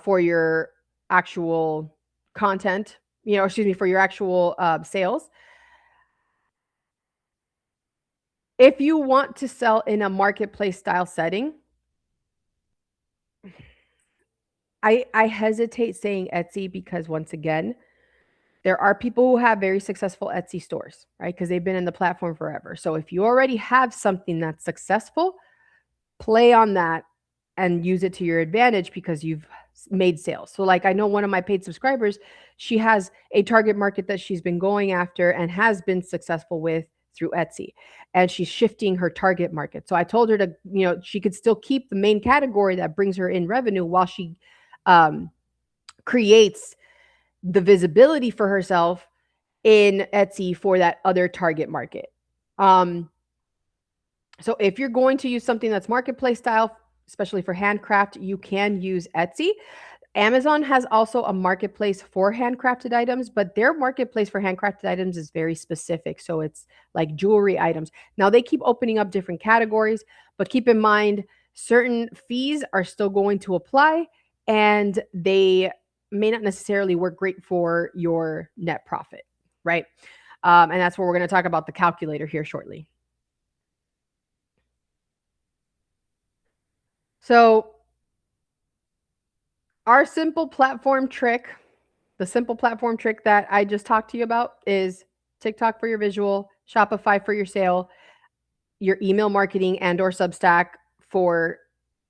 for your actual content, for your actual sales. If you want to sell in a marketplace style setting, I hesitate saying Etsy because, once again, there are people who have very successful Etsy stores, right? Because they've been in the platform forever. So if you already have something that's successful, play on that and use it to your advantage because you've made sales. So like, I know one of my paid subscribers, she has a target market that she's been going after and has been successful with through Etsy, and she's shifting her target market. So I told her to, she could still keep the main category that brings her in revenue while she creates the visibility for herself in Etsy for that other target market. So if you're going to use something that's marketplace style, especially for handcraft, you can use Etsy. Amazon has also a marketplace for handcrafted items, but their marketplace for handcrafted items is very specific. So it's like jewelry items. Now they keep opening up different categories, but keep in mind certain fees are still going to apply, and they may not necessarily work great for your net profit, right? And that's where we're going to talk about the calculator here shortly. So, our simple platform trick, the simple platform trick that I just talked to you about is TikTok for your visual, Shopify for your sale, your email marketing and or Substack for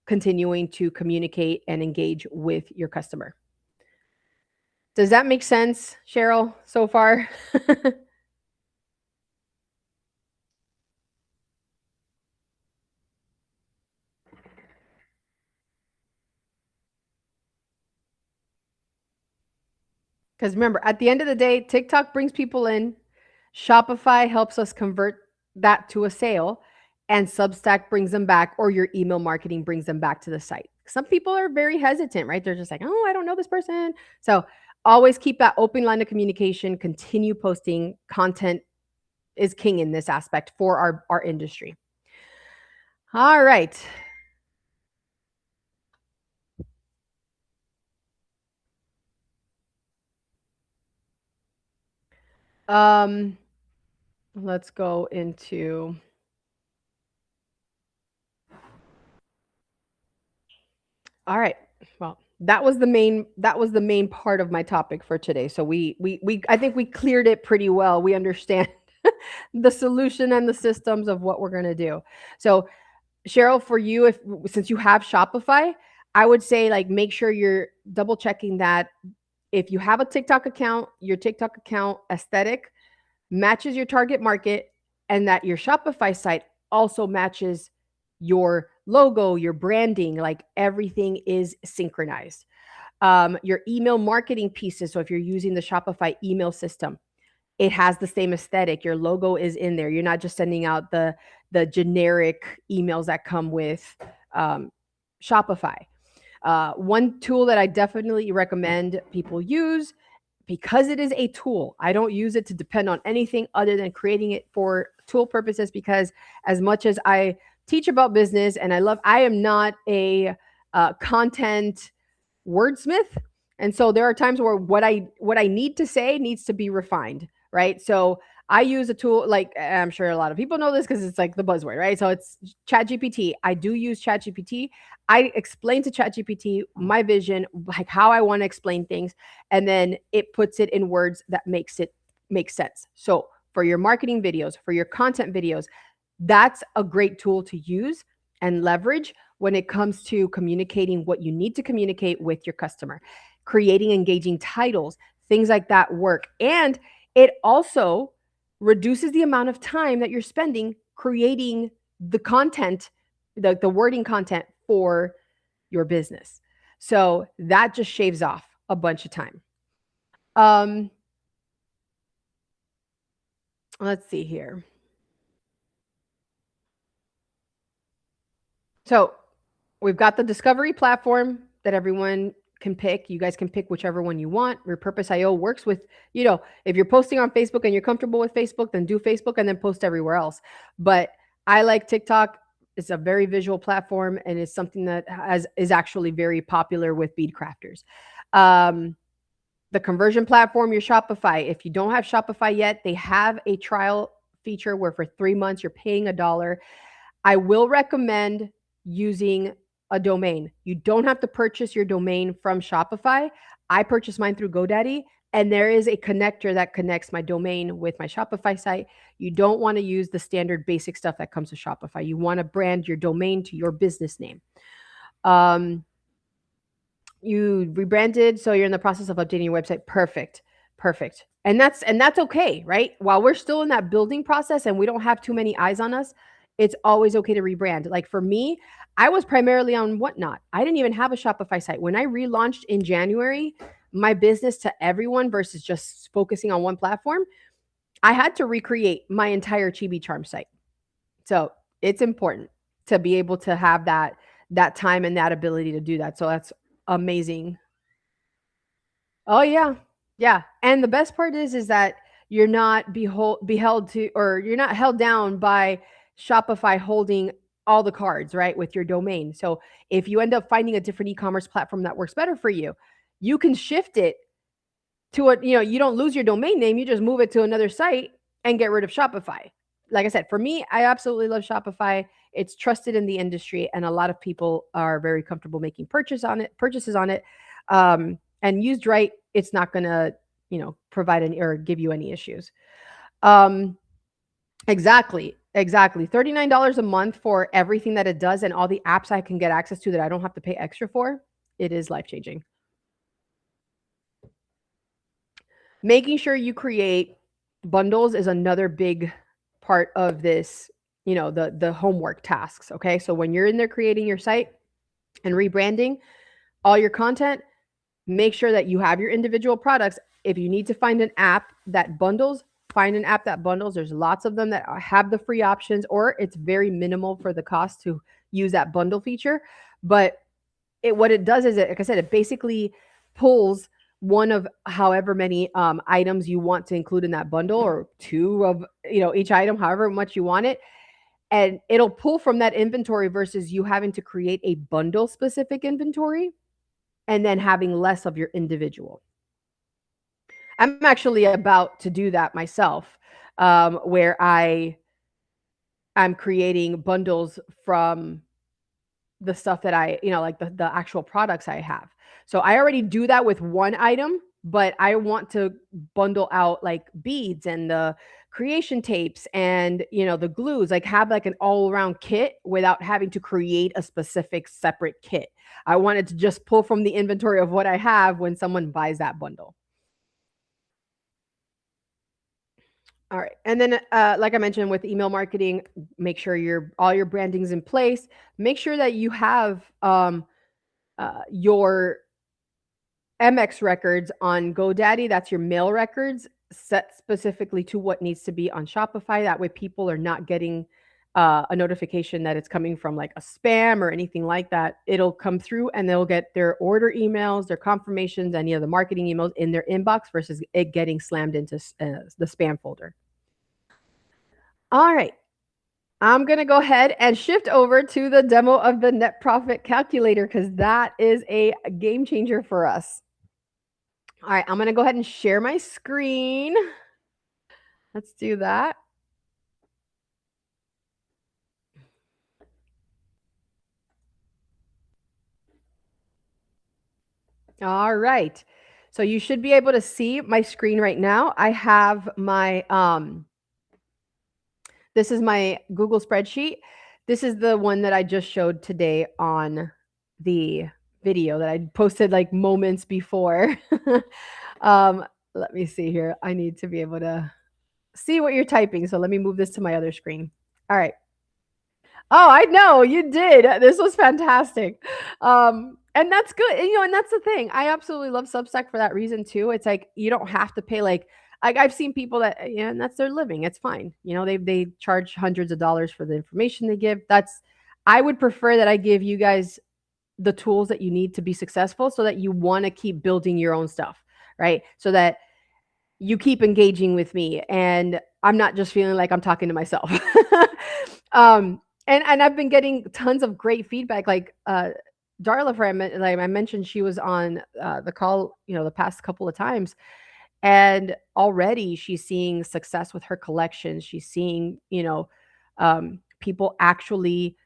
continuing to communicate and engage with your customer. Does that make sense, Cheryl, so far? Because remember, at the end of the day, TikTok brings people in, Shopify helps us convert that to a sale, and Substack brings them back, or your email marketing brings them back to the site. Some people are very hesitant, right? They're just like, oh, I don't know this person. So always keep that open line of communication, continue posting. Content is king in this aspect for our industry. All right. Um, let's go into all right. Well, that was the main part of my topic for today. So we I think we cleared it pretty well. We understand the solution and the systems of what we're going to do. So, Cheryl, for you, if since you have Shopify, I would say like make sure you're double checking that if you have a TikTok account, your TikTok account aesthetic matches your target market, and that your Shopify site also matches your logo, your branding, like everything is synchronized. Your email marketing pieces. So if you're using the Shopify email system, it has the same aesthetic. Your logo is in there. You're not just sending out the generic emails that come with Shopify. One tool that I definitely recommend people use because it is a tool. I don't use it to depend on anything other than creating it for tool purposes because as much as I teach about business and I am not a content wordsmith. And so there are times where what I need to say needs to be refined, right? So I use a tool like I'm sure a lot of people know this because it's like the buzzword, right? So it's ChatGPT. I do use ChatGPT. I explain to ChatGPT my vision, like how I want to explain things, and then it puts it in words that makes it make sense. So for your marketing videos, for your content videos, that's a great tool to use and leverage when it comes to communicating what you need to communicate with your customer, creating engaging titles, things like that work. And it also reduces the amount of time that you're spending creating the content, the wording content for your business. So that just shaves off a bunch of time. Um, let's see here. So we've got the discovery platform that everyone can pick. You guys can pick whichever one you want. Repurpose.io works with, if you're posting on Facebook and you're comfortable with Facebook, then do Facebook and then post everywhere else. But I like TikTok. It's a very visual platform and it's something that is actually very popular with bead crafters. The conversion platform, your Shopify. If you don't have Shopify yet, they have a trial feature where for 3 months you're paying $1. I will recommend using a domain. You don't have to purchase your domain from Shopify. I purchased mine through GoDaddy, and there is a connector that connects my domain with my Shopify site. You don't want to use the standard basic stuff that comes with Shopify. You want to brand your domain to your business name. You rebranded, so you're in the process of updating your website. Perfect. And that's okay, right? While we're still in that building process and we don't have too many eyes on us, it's always okay to rebrand. Like for me, I was primarily on Whatnot. I didn't even have a Shopify site. When I relaunched in January, my business to everyone versus just focusing on one platform, I had to recreate my entire Chibi Charm site. So it's important to be able to have that time and that ability to do that. So that's amazing. Oh yeah. Yeah. And the best part is that you're not beheld to, or you're not held down by Shopify holding all the cards, right, with your domain. So if you end up finding a different e-commerce platform that works better for you, you can shift it to a, you don't lose your domain name, you just move it to another site and get rid of Shopify. Like I said, for me, I absolutely love Shopify. It's trusted in the industry, and a lot of people are very comfortable making purchases on it. And used right, it's not gonna, provide any or give you any issues. Um, exactly. $39 a month for everything that it does and all the apps I can get access to that I don't have to pay extra for. It is life changing. Making sure you create bundles is another big part of this, the homework tasks, okay? So when you're in there creating your site and rebranding all your content, make sure that you have your individual products. If you need to find an app that bundles, find an app that bundles. There's lots of them that have the free options, or it's very minimal for the cost to use that bundle feature. But what it does is, like I said, it basically pulls one of however many items you want to include in that bundle, or two of each item, however much you want it, and it'll pull from that inventory versus you having to create a bundle specific inventory and then having less of your individual. I'm actually about to do that myself, where I'm creating bundles from the stuff that like the actual products I have. So I already do that with one item, but I want to bundle out like beads and the creation tapes and the glues, like have like an all-around kit without having to create a specific separate kit. I wanted to just pull from the inventory of what I have when someone buys that bundle. All right. And then, like I mentioned with email marketing, make sure all your branding's in place. Make sure that you have your MX records on GoDaddy. That's your mail records set specifically to what needs to be on Shopify. That way people are not getting a notification that it's coming from like a spam or anything like that. It'll come through and they'll get their order emails, their confirmations, any of the marketing emails in their inbox versus it getting slammed into the spam folder. All right. I'm going to go ahead and shift over to the demo of the net profit calculator because that is a game changer for us. All right, I'm going to go ahead and share my screen. Let's do that. All right. So you should be able to see my screen right now. I have my this is my Google spreadsheet. This is the one that I just showed today on the video that I posted like moments before. Let me see here. I need to be able to see what you're typing. So let me move this to my other screen. All right. Oh, I know you did. This was fantastic. And that's good. And that's the thing. I absolutely love Substack for that reason too. It's like you don't have to pay like I've seen people that and that's their living. It's fine. They charge hundreds of dollars for the information they give. I would prefer that I give you guys the tools that you need to be successful so that you want to keep building your own stuff, right? So that you keep engaging with me and I'm not just feeling like I'm talking to myself. And I've been getting tons of great feedback. Like Darla, like I mentioned, she was on the call, the past couple of times, and already she's seeing success with her collections. She's seeing, people actually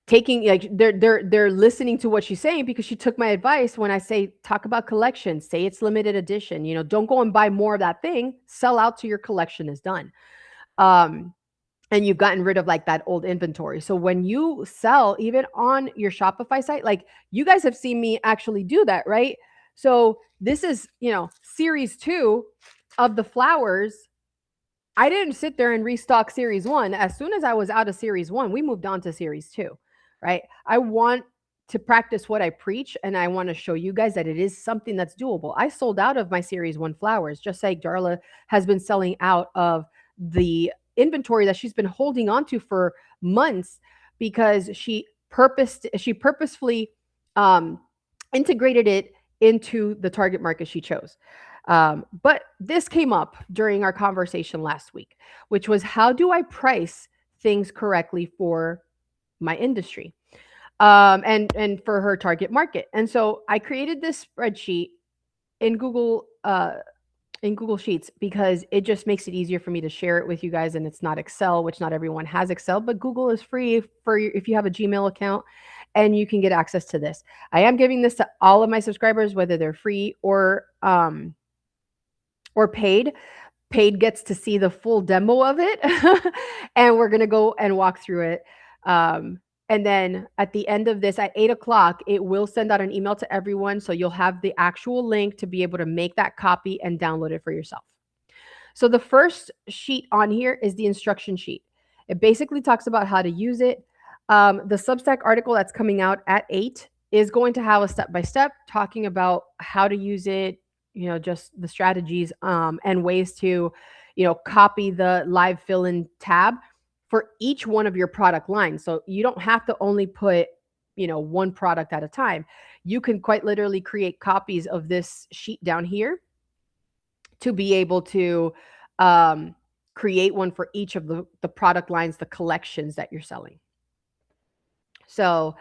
taking like they're listening to what she's saying because she took my advice when I say talk about collection, say it's limited edition, don't go and buy more of that thing, sell out till your collection is done. And you've gotten rid of like that old inventory. So when you sell even on your Shopify site, like you guys have seen me actually do that, right? So this is, series 2 of the flowers. I didn't sit there and restock series 1. As soon as I was out of series 1, we moved on to series 2, right? I want to practice what I preach, and I want to show you guys that it is something that's doable. I sold out of my series 1 flowers, just like Darla has been selling out of the inventory that she's been holding on to for months because she purposefully integrated it into the target market she chose. But this came up during our conversation last week, which was how do I price things correctly for my industry? and for her target market. And so I created this spreadsheet in Google Sheets because it just makes it easier for me to share it with you guys, and it's not Excel, which not everyone has Excel, but Google is free for you if you have a Gmail account, and you can get access to this. I am giving this to all of my subscribers, whether they're free or paid. Paid gets to see the full demo of it, and we're gonna go and walk through it. And then at the end of this, at 8 o'clock, it will send out an email to everyone, so you'll have the actual link to be able to make that copy and download it for yourself. So the first sheet on here is the instruction sheet. It basically talks about how to use it. The Substack article that's coming out at 8 is going to have a step-by-step talking about how to use it, just the strategies and ways to, copy the live fill-in tab for each one of your product lines. So you don't have to only put, one product at a time. You can quite literally create copies of this sheet down here to be able to create one for each of the product lines, the collections that you're selling. So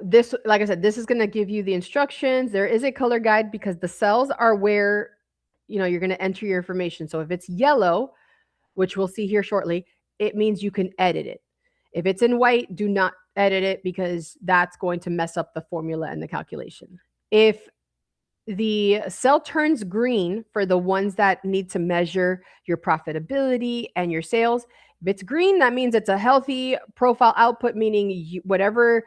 this, like I said, this is going to give you the instructions. There is a color guide because the cells are where, you're going to enter your information. So if it's yellow, which we'll see here shortly, it means you can edit it. If it's in white, do not edit it because that's going to mess up the formula and the calculation. If the cell turns green for the ones that need to measure your profitability and your sales, if it's green, that means it's a healthy profile output, meaning whatever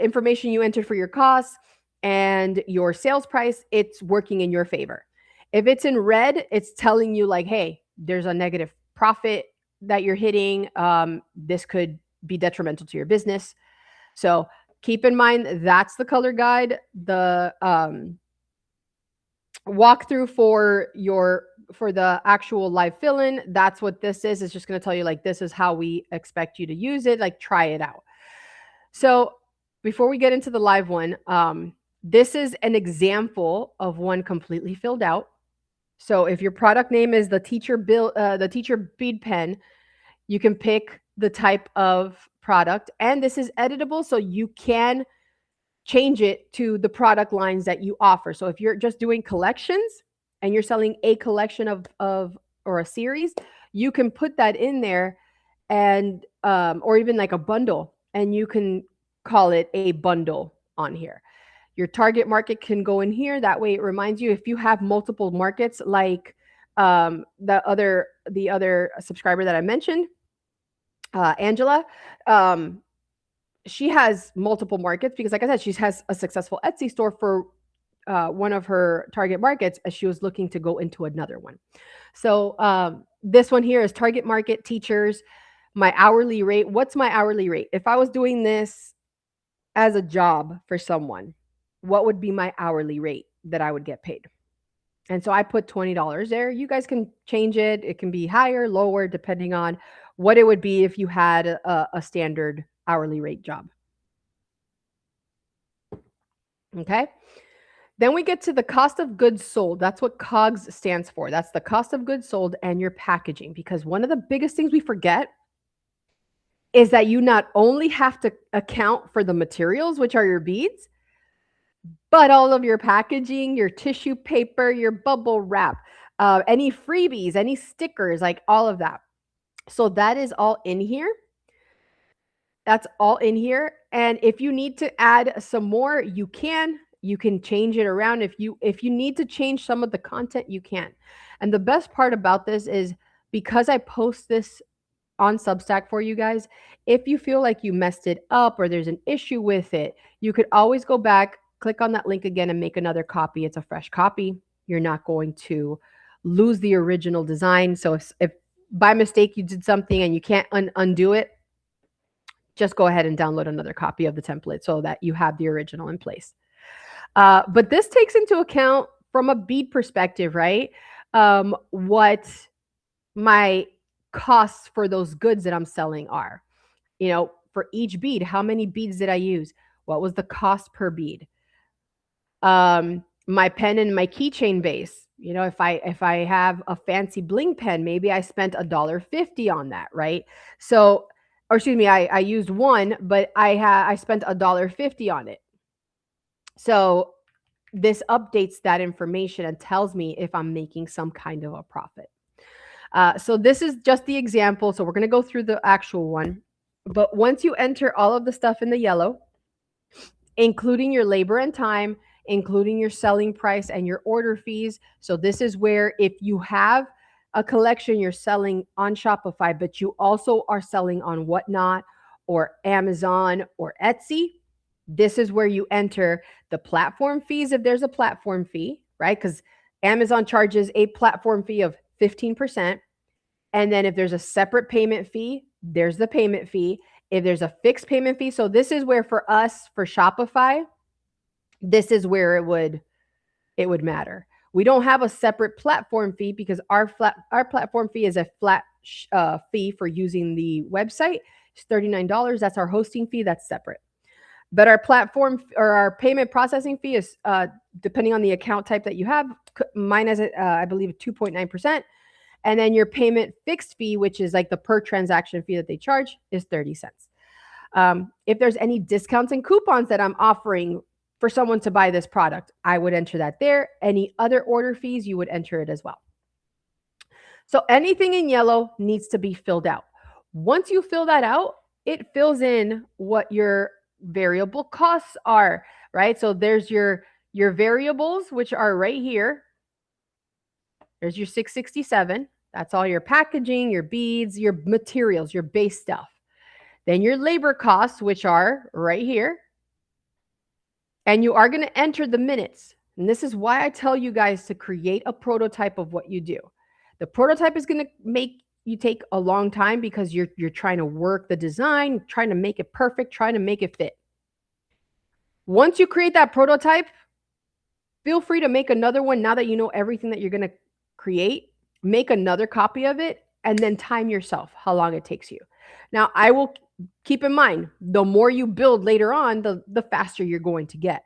information you entered for your costs and your sales price, it's working in your favor. If it's in red, it's telling you like, hey, there's a negative profit that you're hitting. This could be detrimental to your business. So keep in mind, that's the color guide. The walkthrough for the actual live fill-in, that's what this is. It's just going to tell you like, this is how we expect you to use it. Like, try it out. So before we get into the live one, this is an example of one completely filled out. So if your product name is the teacher bead pen, you can pick the type of product, and this is editable, so you can change it to the product lines that you offer. So if you're just doing collections and you're selling a collection of or a series, you can put that in there, and or even like a bundle, and you can call it a bundle on here. Your target market can go in here. That way it reminds you if you have multiple markets, like the other subscriber that I mentioned, Angela, she has multiple markets because, like I said, she has a successful Etsy store for one of her target markets as she was looking to go into another one. So this one here is target market teachers. My hourly rate. What's my hourly rate? If I was doing this as a job for someone, what would be my hourly rate that I would get paid? And so I put $20 there. You guys can change it. It can be higher, lower, depending on what it would be if you had a standard hourly rate job. Okay. Then we get to the cost of goods sold. That's what COGS stands for. That's the cost of goods sold and your packaging. Because one of the biggest things we forget is that you not only have to account for the materials, which are your beads, but all of your packaging, your tissue paper, your bubble wrap, any freebies, any stickers, like all of that. So that is all in here. That's all in here. And if you need to add some more, you can change it around. If you need to change some of the content, you can. And the best part about this is because I post this on Substack for you guys, if you feel like you messed it up or there's an issue with it, you could always go back, click on that link again, and make another copy. It's a fresh copy. You're not going to lose the original design. So if by mistake you did something and you can't undo it, just go ahead and download another copy of the template so that you have the original in place. But this takes into account from a bead perspective, right? What my costs for those goods that I'm selling are. For each bead, how many beads did I use? What was the cost per bead? My pen and my keychain base. If I have a fancy bling pen, maybe I spent $1.50 on that, right? So, or excuse me, I used one, but I spent $1.50 on it. So this updates that information and tells me if I'm making some kind of a profit. So this is just the example. So we're going to go through the actual one. But once you enter all of the stuff in the yellow, including your labor and time, including your selling price and your order fees. So this is where if you have a collection you're selling on Shopify, but you also are selling on Whatnot or Amazon or Etsy, this is where you enter the platform fees if there's a platform fee, right? Because Amazon charges a platform fee of 15%. And then if there's a separate payment fee, there's the payment fee. If there's a fixed payment fee, so this is where for us, for Shopify, this is where it would matter. We don't have a separate platform fee because our platform fee is a flat fee for using the website. It's $39. That's our hosting fee. That's separate. But our platform or our payment processing fee is depending on the account type that you have. Mine is I believe 2.9%. And then your payment fixed fee, which is like the per transaction fee that they charge, is 30 cents. If there's any discounts and coupons that I'm offering for someone to buy this product, I would enter that there. Any other order fees, you would enter it as well. So anything in yellow needs to be filled out. Once you fill that out, it fills in what your variable costs are, right? So there's your variables, which are right here. There's your 667. That's all your packaging, your beads, your materials, your base stuff. Then your labor costs, which are right here. And you are going to enter the minutes. And this is why I tell you guys to create a prototype of what you do. The prototype is going to make you take a long time because you're trying to work the design, trying to make it perfect, trying to make it fit. Once you create that prototype, feel free to make another one now that you know everything that you're going to create. Make another copy of it and then time yourself how long it takes you. Now, I will keep in mind, the more you build later on, the faster you're going to get.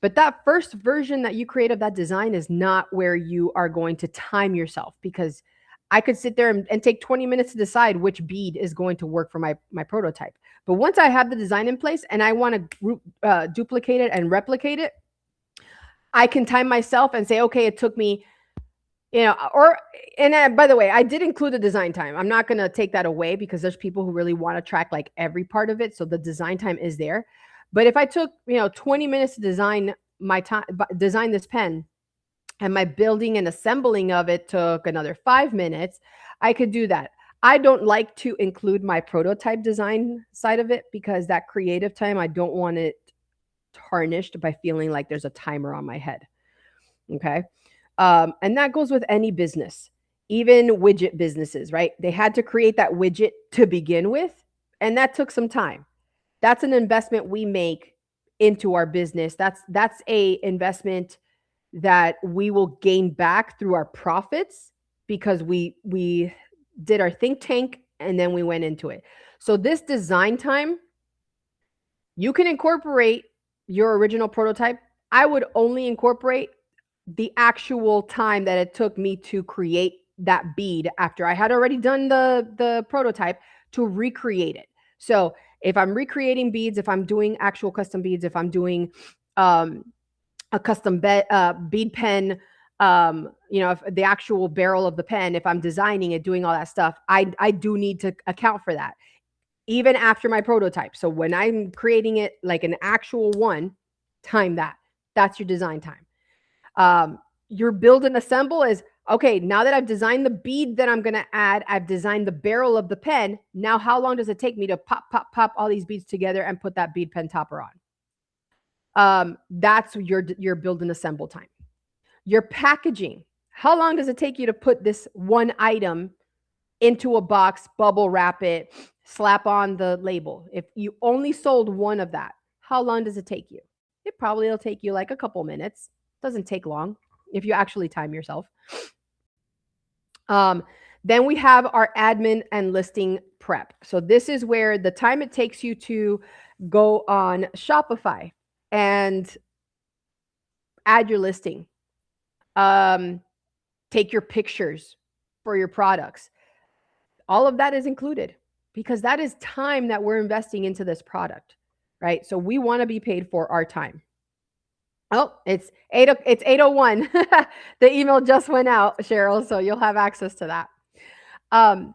But that first version that you create of that design is not where you are going to time yourself, because I could sit there and take 20 minutes to decide which bead is going to work for my prototype. But once I have the design in place and I want to duplicate it and replicate it, I can time myself and say, okay, it took me, by the way, I did include the design time. I'm not going to take that away because there's people who really want to track like every part of it. So the design time is there. But if I took, 20 minutes to design this pen, and my building and assembling of it took another 5 minutes, I could do that. I don't like to include my prototype design side of it because that creative time, I don't want it tarnished by feeling like there's a timer on my head. Okay. And that goes with any business, even widget businesses, right? They had to create that widget to begin with, and that took some time. That's an investment we make into our business. That's a investment that we will gain back through our profits because we did our think tank and then we went into it. So this design time, you can incorporate your original prototype. I would only incorporate the actual time that it took me to create that bead after I had already done the prototype to recreate it. So if I'm recreating beads, if I'm doing actual custom beads, if I'm doing a custom bead pen, if the actual barrel of the pen, if I'm designing it, doing all that stuff, I do need to account for that even after my prototype. So when I'm creating it like an actual one, time that. That's your design time. Your build and assemble is, okay, now that I've designed the bead that I'm going to add, I've designed the barrel of the pen. Now, how long does it take me to pop all these beads together and put that bead pen topper on? That's your build and assemble time. Your packaging. How long does it take you to put this one item into a box, bubble wrap it, slap on the label? If you only sold one of that, how long does it take you? It probably will take you like a couple minutes. Doesn't take long if you actually time yourself. Then we have our admin and listing prep. So this is where the time it takes you to go on Shopify and add your listing. Take your pictures for your products. All of that is included because that is time that we're investing into this product, right? So we want to be paid for our time. Oh, it's 8:01. The email just went out, Cheryl, so you'll have access to that. Um,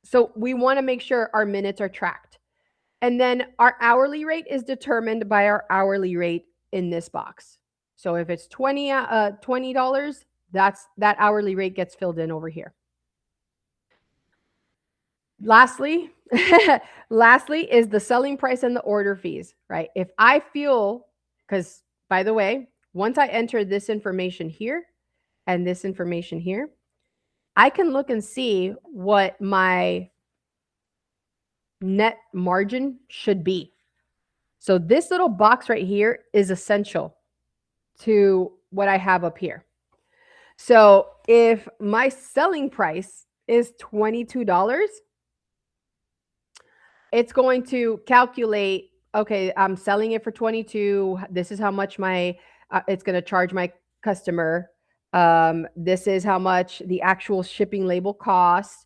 so we want to make sure our minutes are tracked. And then our hourly rate is determined by our hourly rate in this box. So if it's $20, that hourly rate gets filled in over here. Lastly, lastly is the selling price and the order fees, right? If I feel, because by the way, once I enter this information here and this information here, I can look and see what my net margin should be. So this little box right here is essential to what I have up here. So if my selling price is $22, it's going to calculate, okay, I'm selling it for 22. This is how much my it's going to charge my customer. This is how much the actual shipping label costs.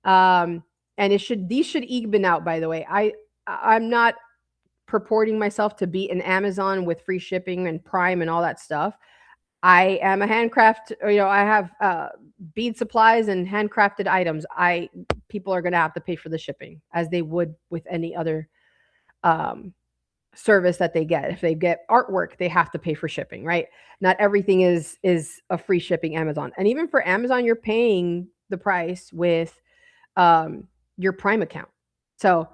And these should even out, by the way. I'm not purporting myself to be an Amazon with free shipping and Prime and all that stuff. I am a handcraft, I have bead supplies and handcrafted items. People are going to have to pay for the shipping as they would with any other service that they get. If they get artwork, they have to pay for shipping, right? Not everything is a free shipping Amazon. And even for Amazon, you're paying the price with your Prime account. So,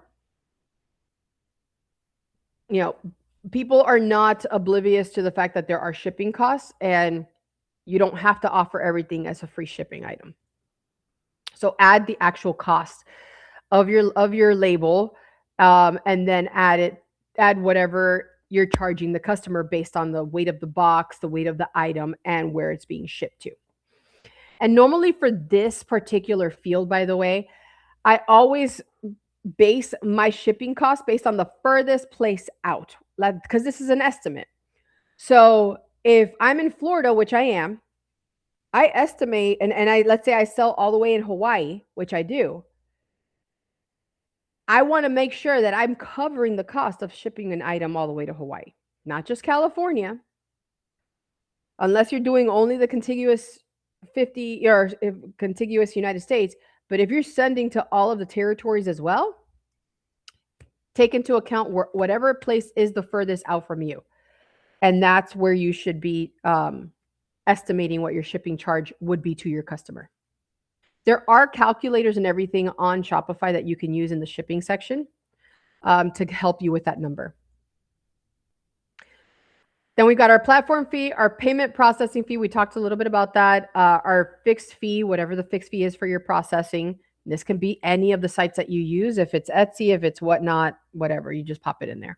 people are not oblivious to the fact that there are shipping costs, and you don't have to offer everything as a free shipping item. So add the actual cost of your label, and then add whatever you're charging the customer based on the weight of the box, the weight of the item, and where it's being shipped to. And normally for this particular field, by the way, I always base my shipping cost based on the furthest place out, because this is an estimate. So if I'm in Florida, which I am, I estimate, and let's say I sell all the way in Hawaii, which I do. I want to make sure that I'm covering the cost of shipping an item all the way to Hawaii, not just California. Unless you're doing only the contiguous 50 or contiguous United States, but if you're sending to all of the territories as well, take into account whatever place is the furthest out from you. And that's where you should be estimating what your shipping charge would be to your customer. There are calculators and everything on Shopify that you can use in the shipping section to help you with that number. Then we've got our platform fee, our payment processing fee. We talked a little bit about that. Our fixed fee, whatever the fixed fee is for your processing. This can be any of the sites that you use. If it's Etsy, if it's whatnot, whatever, you just pop it in there.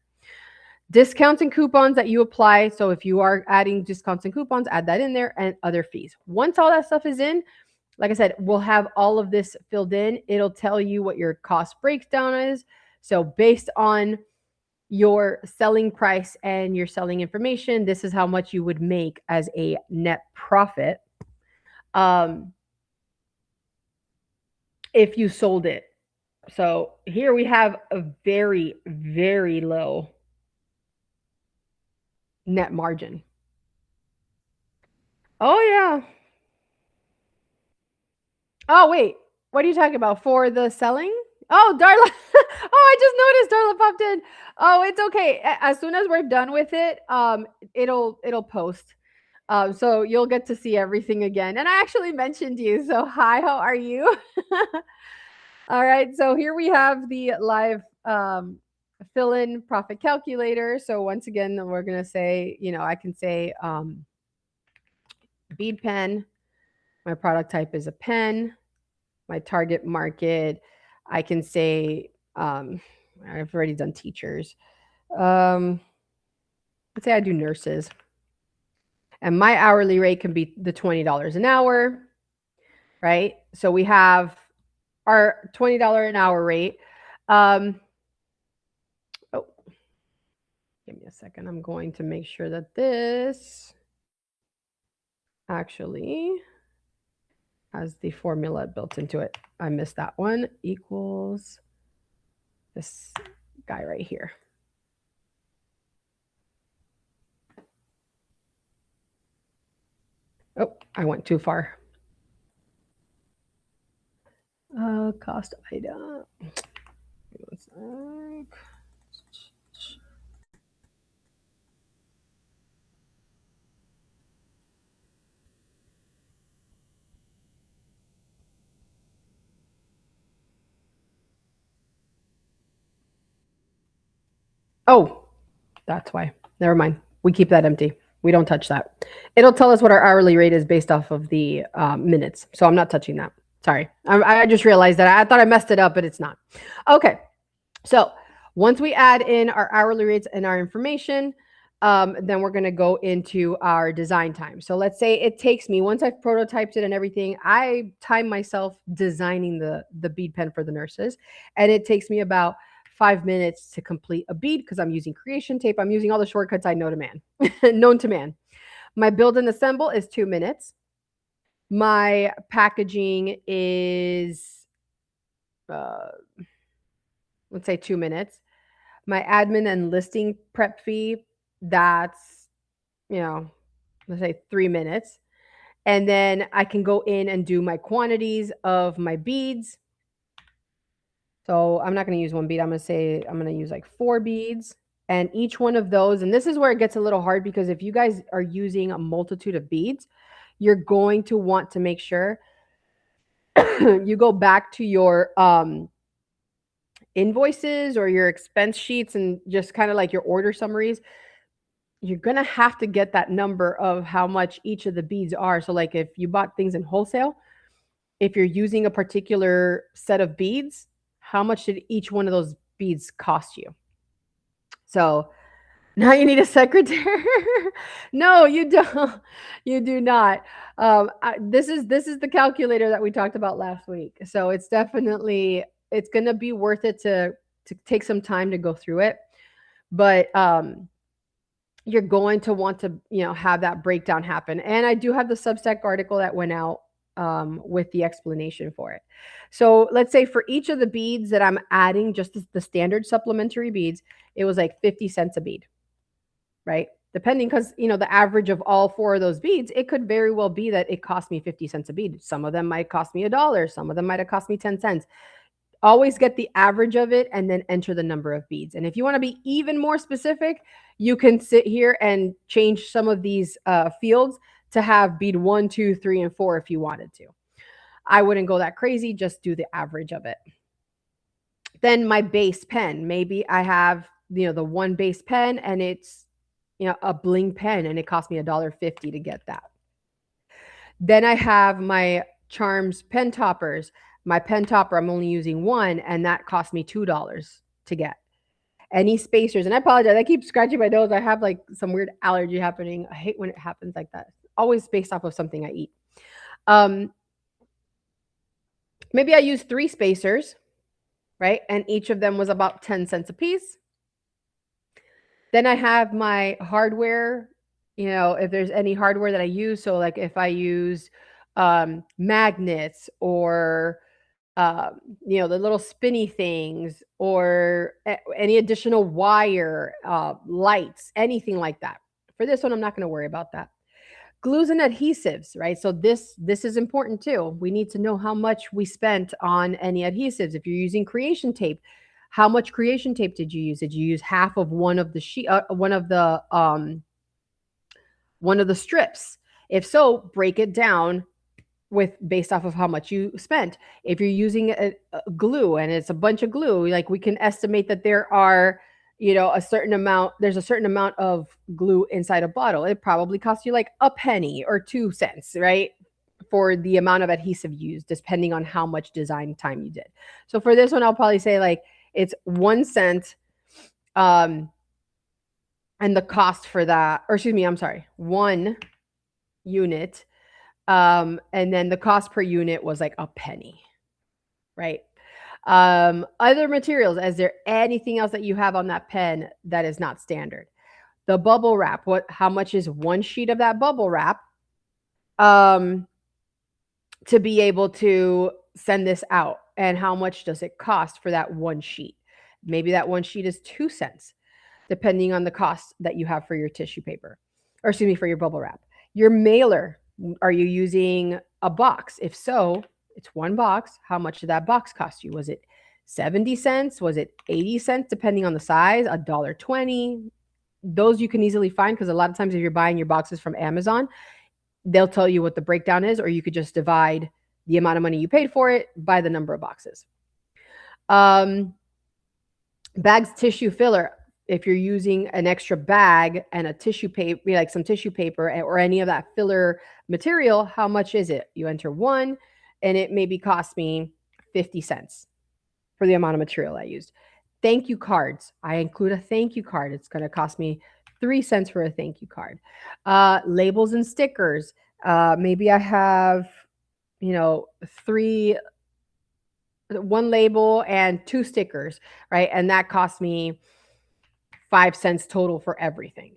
Discounts and coupons that you apply. So if you are adding discounts and coupons, add that in there, and other fees. Once all that stuff is in, like I said, we'll have all of this filled in. It'll tell you what your cost breakdown is. So based on your selling price and your selling information, this is how much you would make as a net profit if you sold it. So here we have a very, very low net margin. Oh, yeah. Oh, wait. What are you talking about? For the selling? Oh, Darla. Oh, I just noticed Darla popped in. Oh, it's okay. As soon as we're done with it, it'll post. So you'll get to see everything again. And I actually mentioned you. So hi, how are you? All right. So here we have the live fill-in profit calculator. So once again, we're going to say, I can say bead pen. My product type is a pen. My target market, I can say, I've already done teachers. Let's say I do nurses. And my hourly rate can be the $20 an hour, right? So we have our $20 an hour rate. Oh, give me a second. I'm going to make sure that this actually has the formula built into it. I missed that one. Equals this guy right here. Oh, I went too far. Cost item. Oh, that's why. Never mind. We keep that empty. We don't touch that. It'll tell us what our hourly rate is based off of the minutes. So I'm not touching that. Sorry. I just realized that. I thought I messed it up, but it's not. Okay. So once we add in our hourly rates and our information, then we're going to go into our design time. So let's say it takes me, once I've prototyped it and everything, I time myself designing the bead pen for the nurses. And it takes me about 5 minutes to complete a bead because I'm using creation tape. I'm using all the shortcuts I know to man, known to man. My build and assemble is 2 minutes. My packaging is, let's say 2 minutes. My admin and listing prep fee, that's, let's say 3 minutes. And then I can go in and do my quantities of my beads. So I'm not going to use one bead. I'm going to say I'm going to use like 4 beads. And each one of those, and this is where it gets a little hard because if you guys are using a multitude of beads, you're going to want to make sure you go back to your invoices or your expense sheets and just kind of like your order summaries. You're going to have to get that number of how much each of the beads are. So like if you bought things in wholesale, if you're using a particular set of beads, how much did each one of those beads cost you? So now you need a secretary. No, you don't. You do not. This is the calculator that we talked about last week. So it's definitely, it's going to be worth it to take some time to go through it. But you're going to want to, have that breakdown happen. And I do have the Substack article that went out with the explanation for it. So let's say for each of the beads that I'm adding, just the standard supplementary beads, it was like 50 cents a bead, right? Depending, because, the average of all 4 of those beads, it could very well be that it cost me 50 cents a bead. Some of them might cost me $1. Some of them might have cost me 10 cents. Always get the average of it and then enter the number of beads. And if you want to be even more specific, you can sit here and change some of these fields to have bead 1, 2, 3, and 4 if you wanted to. I wouldn't go that crazy. Just do the average of it. Then my base pen. Maybe I have, the one base pen and it's, a bling pen and it cost me $1.50 to get that. Then I have my Charms pen toppers. My pen topper, I'm only using one, and that cost me $2 to get. Any spacers, and I apologize, I keep scratching my nose. I have like some weird allergy happening. I hate when it happens like that. Always based off of something I eat. Maybe I use 3 spacers, right? And each of them was about 10 cents a piece. Then I have my hardware, if there's any hardware that I use. So like if I use magnets or the little spinny things or any additional wire, lights, anything like that. For this one, I'm not going to worry about that. Glues and adhesives, right? So this is important too. We need to know how much we spent on any adhesives. If you're using creation tape, how much creation tape did you use? Did you use half of one of the strips? If so, break it down based off of how much you spent. If you're using a glue and it's a bunch of glue, like we can estimate that there are, there's a certain amount of glue inside a bottle. It probably costs you like a penny or 2 cents, right? For the amount of adhesive used, depending on how much design time you did. So for this one, I'll probably say like it's 1 cent. And the cost for that, or excuse me, I'm sorry, 1 unit. And then the cost per unit was like a penny, right? Other materials, is there anything else that you have on that pen that is not standard? The bubble wrap, how much is 1 sheet of that bubble wrap? to be able to send this out. And how much does it cost for that one sheet? Maybe that one sheet is 2 cents, depending on the cost that you have for your tissue paper, or excuse me, for your bubble wrap. Your mailer, are you using a box? If so, it's one box. How much did that box cost you? Was it 70 cents? Was it 80 cents, depending on the size? $1.20? Those you can easily find, because a lot of times if you're buying your boxes from Amazon, they'll tell you what the breakdown is, or you could just divide the amount of money you paid for it by the number of boxes. Bags tissue filler. If you're using an extra bag and a tissue paper, like some tissue paper or any of that filler material, how much is it? You enter one, and it maybe cost me 50 cents for the amount of material I used. Thank you cards. I include a thank you card. It's going to cost me 3 cents for a thank you card. Labels and stickers. Maybe I have, one label and 2 stickers, right? And that cost me 5 cents total for everything.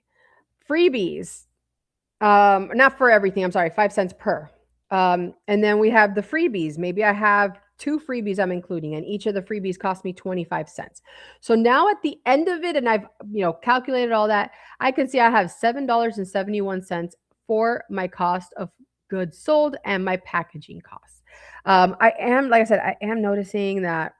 Freebies, not for everything, I'm sorry, 5 cents per. And then we have the freebies. Maybe I have 2 freebies I'm including, and each of the freebies cost me 25 cents. So now at the end of it, and I've, calculated all that, I can see I have $7.71 for my cost of goods sold and my packaging costs. Like I said, I am noticing that.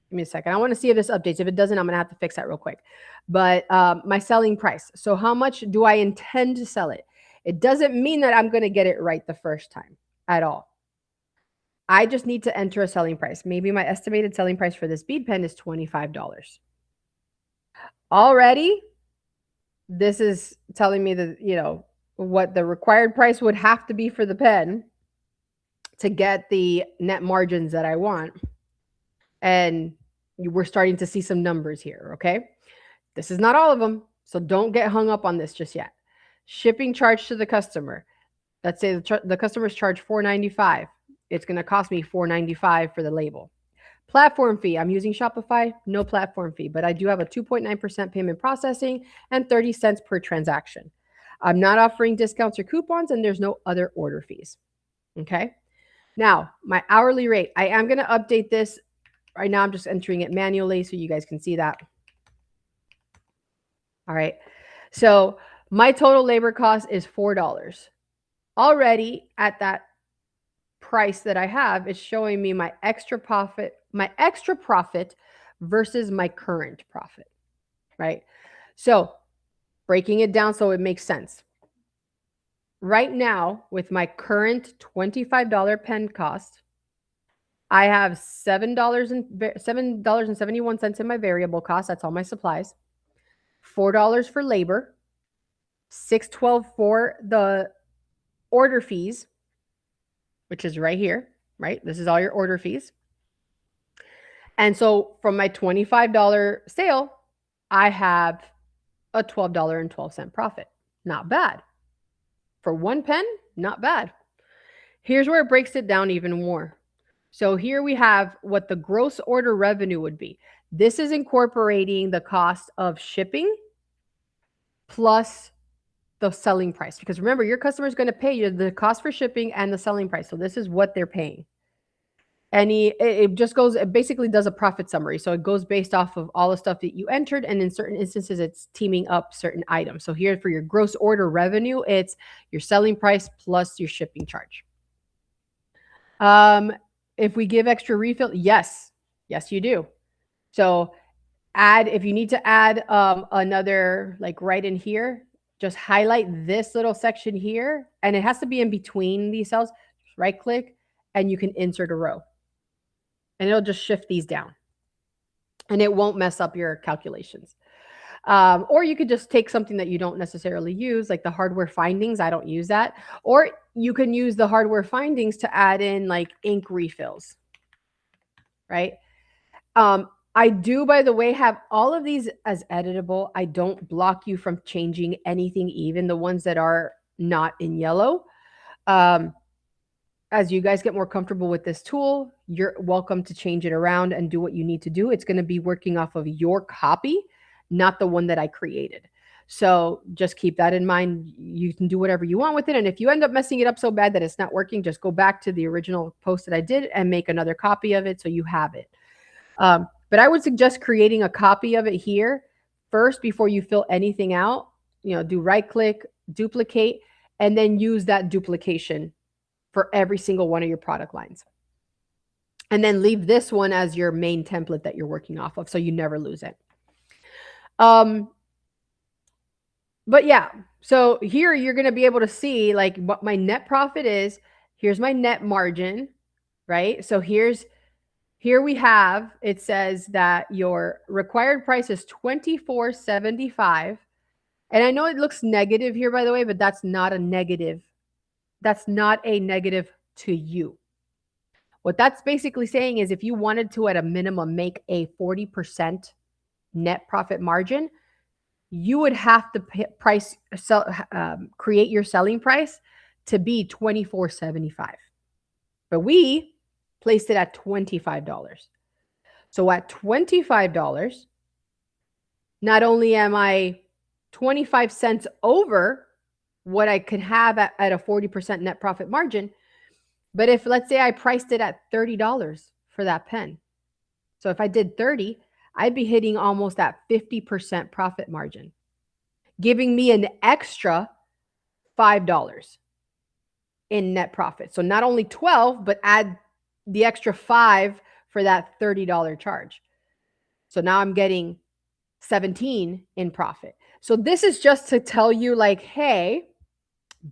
Give me a second. I want to see if this updates. If it doesn't, I'm going to have to fix that real quick. But my selling price. So how much do I intend to sell it? It doesn't mean that I'm going to get it right the first time at all. I just need to enter a selling price. Maybe my estimated selling price for this bead pen is $25. Already, this is telling me that, what the required price would have to be for the pen to get the net margins that I want. And we're starting to see some numbers here, okay? This is not all of them, so don't get hung up on this just yet. Shipping charge to the customer. Let's say the customer's charge $4.95. It's going to cost me $4.95 for the label. Platform fee. I'm using Shopify, no platform fee, but I do have a 2.9% payment processing and 30 cents per transaction. I'm not offering discounts or coupons, and there's no other order fees. Okay? Now, my hourly rate. I am going to update this. Right now, I'm just entering it manually so you guys can see that. All right. So my total labor cost is $4. Already at that price that I have, it's showing me my extra profit versus my current profit, right? So breaking it down so it makes sense. Right now, with my current $25 pen cost, I have $7.71 in my variable cost. That's all my supplies. $4 for labor, $6.12 for the order fees, which is right here, right? This is all your order fees. And so from my $25 sale, I have a $12.12 profit. Not bad. For one pen, not bad. Here's where it breaks it down even more. So here we have what the gross order revenue would be. This is incorporating the cost of shipping plus the selling price. Because remember, your customer is going to pay you the cost for shipping and the selling price. So this is what they're paying. And it just goes, it basically does a profit summary. So it goes based off of all the stuff that you entered. And in certain instances, it's teaming up certain items. So here for your gross order revenue, it's your selling price plus your shipping charge. If we give extra refill, yes, you do. So if you need to add another, like right in here, just highlight this little section here, and it has to be in between these cells. Just right click, and you can insert a row. And it'll just shift these down. And it won't mess up your calculations. Or you could just take something that you don't necessarily use, like the hardware findings. I don't use that. Or you can use the hardware findings to add in like ink refills, right? I do, by the way, have all of these as editable. I don't block you from changing anything, even the ones that are not in yellow. As you guys get more comfortable with this tool, you're welcome to change it around and do what you need to do. It's going to be working off of your copy, not the one that I created. So just keep that in mind. You can do whatever you want with it. And if you end up messing it up so bad that it's not working, just go back to the original post that I did and make another copy of it so you have it. But I would suggest creating a copy of it here first before you fill anything out. Do right click, duplicate, and then use that duplication for every single one of your product lines. And then leave this one as your main template that you're working off of so you never lose it. But yeah, so here you're going to be able to see like what my net profit is. Here's my net margin, right? So here we have, it says that your required price is $24.75. And I know it looks negative here, by the way, but that's not a negative. That's not a negative to you. What that's basically saying is if you wanted to, at a minimum, make a 40% net profit margin, you would have to create your selling price to be $24.75. But we placed it at $25. So at $25, not only am I 25 cents over what I could have at a 40% net profit margin, but if, let's say, I priced it at $30 for that pen. So if I did 30, I'd be hitting almost that 50% profit margin, giving me an extra $5 in net profit. So not only 12, but add the extra 5 for that $30 charge. So now I'm getting 17 in profit. So this is just to tell you, like, hey,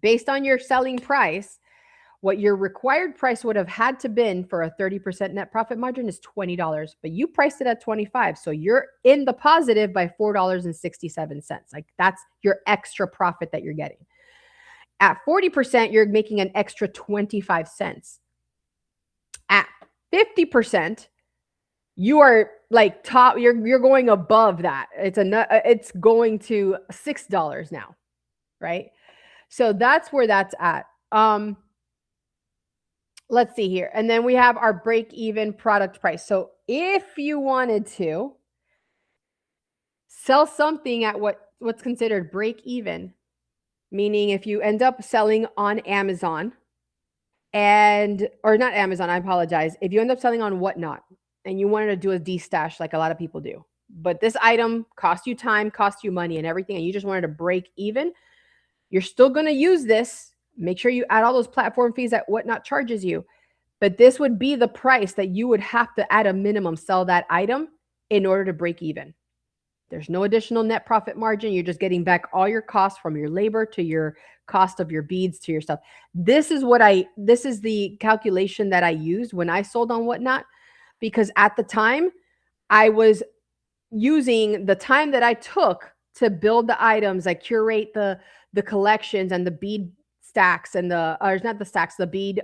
based on your selling price, what your required price would have had to been for a 30% net profit margin is $20, but you priced it at 25. So you're in the positive by $4.67. Like, that's your extra profit that you're getting. At 40%, you're making an extra 25 cents. At 50%, you are like top, you're going above that. It's going to $6 now, right? So that's where that's at. Let's see here. And then we have our break-even product price. So if you wanted to sell something at what's considered break-even, meaning if you end up selling on Amazon or not Amazon, I apologize. If you end up selling on Whatnot and you wanted to do a de-stash like a lot of people do, but this item cost you time, cost you money and everything, and you just wanted to break even, you're still going to use this. Make sure you add all those platform fees that Whatnot charges you. But this would be the price that you would have to, at a minimum, sell that item in order to break even. There's no additional net profit margin. You're just getting back all your costs, from your labor to your cost of your beads to your stuff. This is the calculation that I used when I sold on Whatnot, because at the time I was using the time that I took to build the items. I curate the collections and the bead stacks and the bead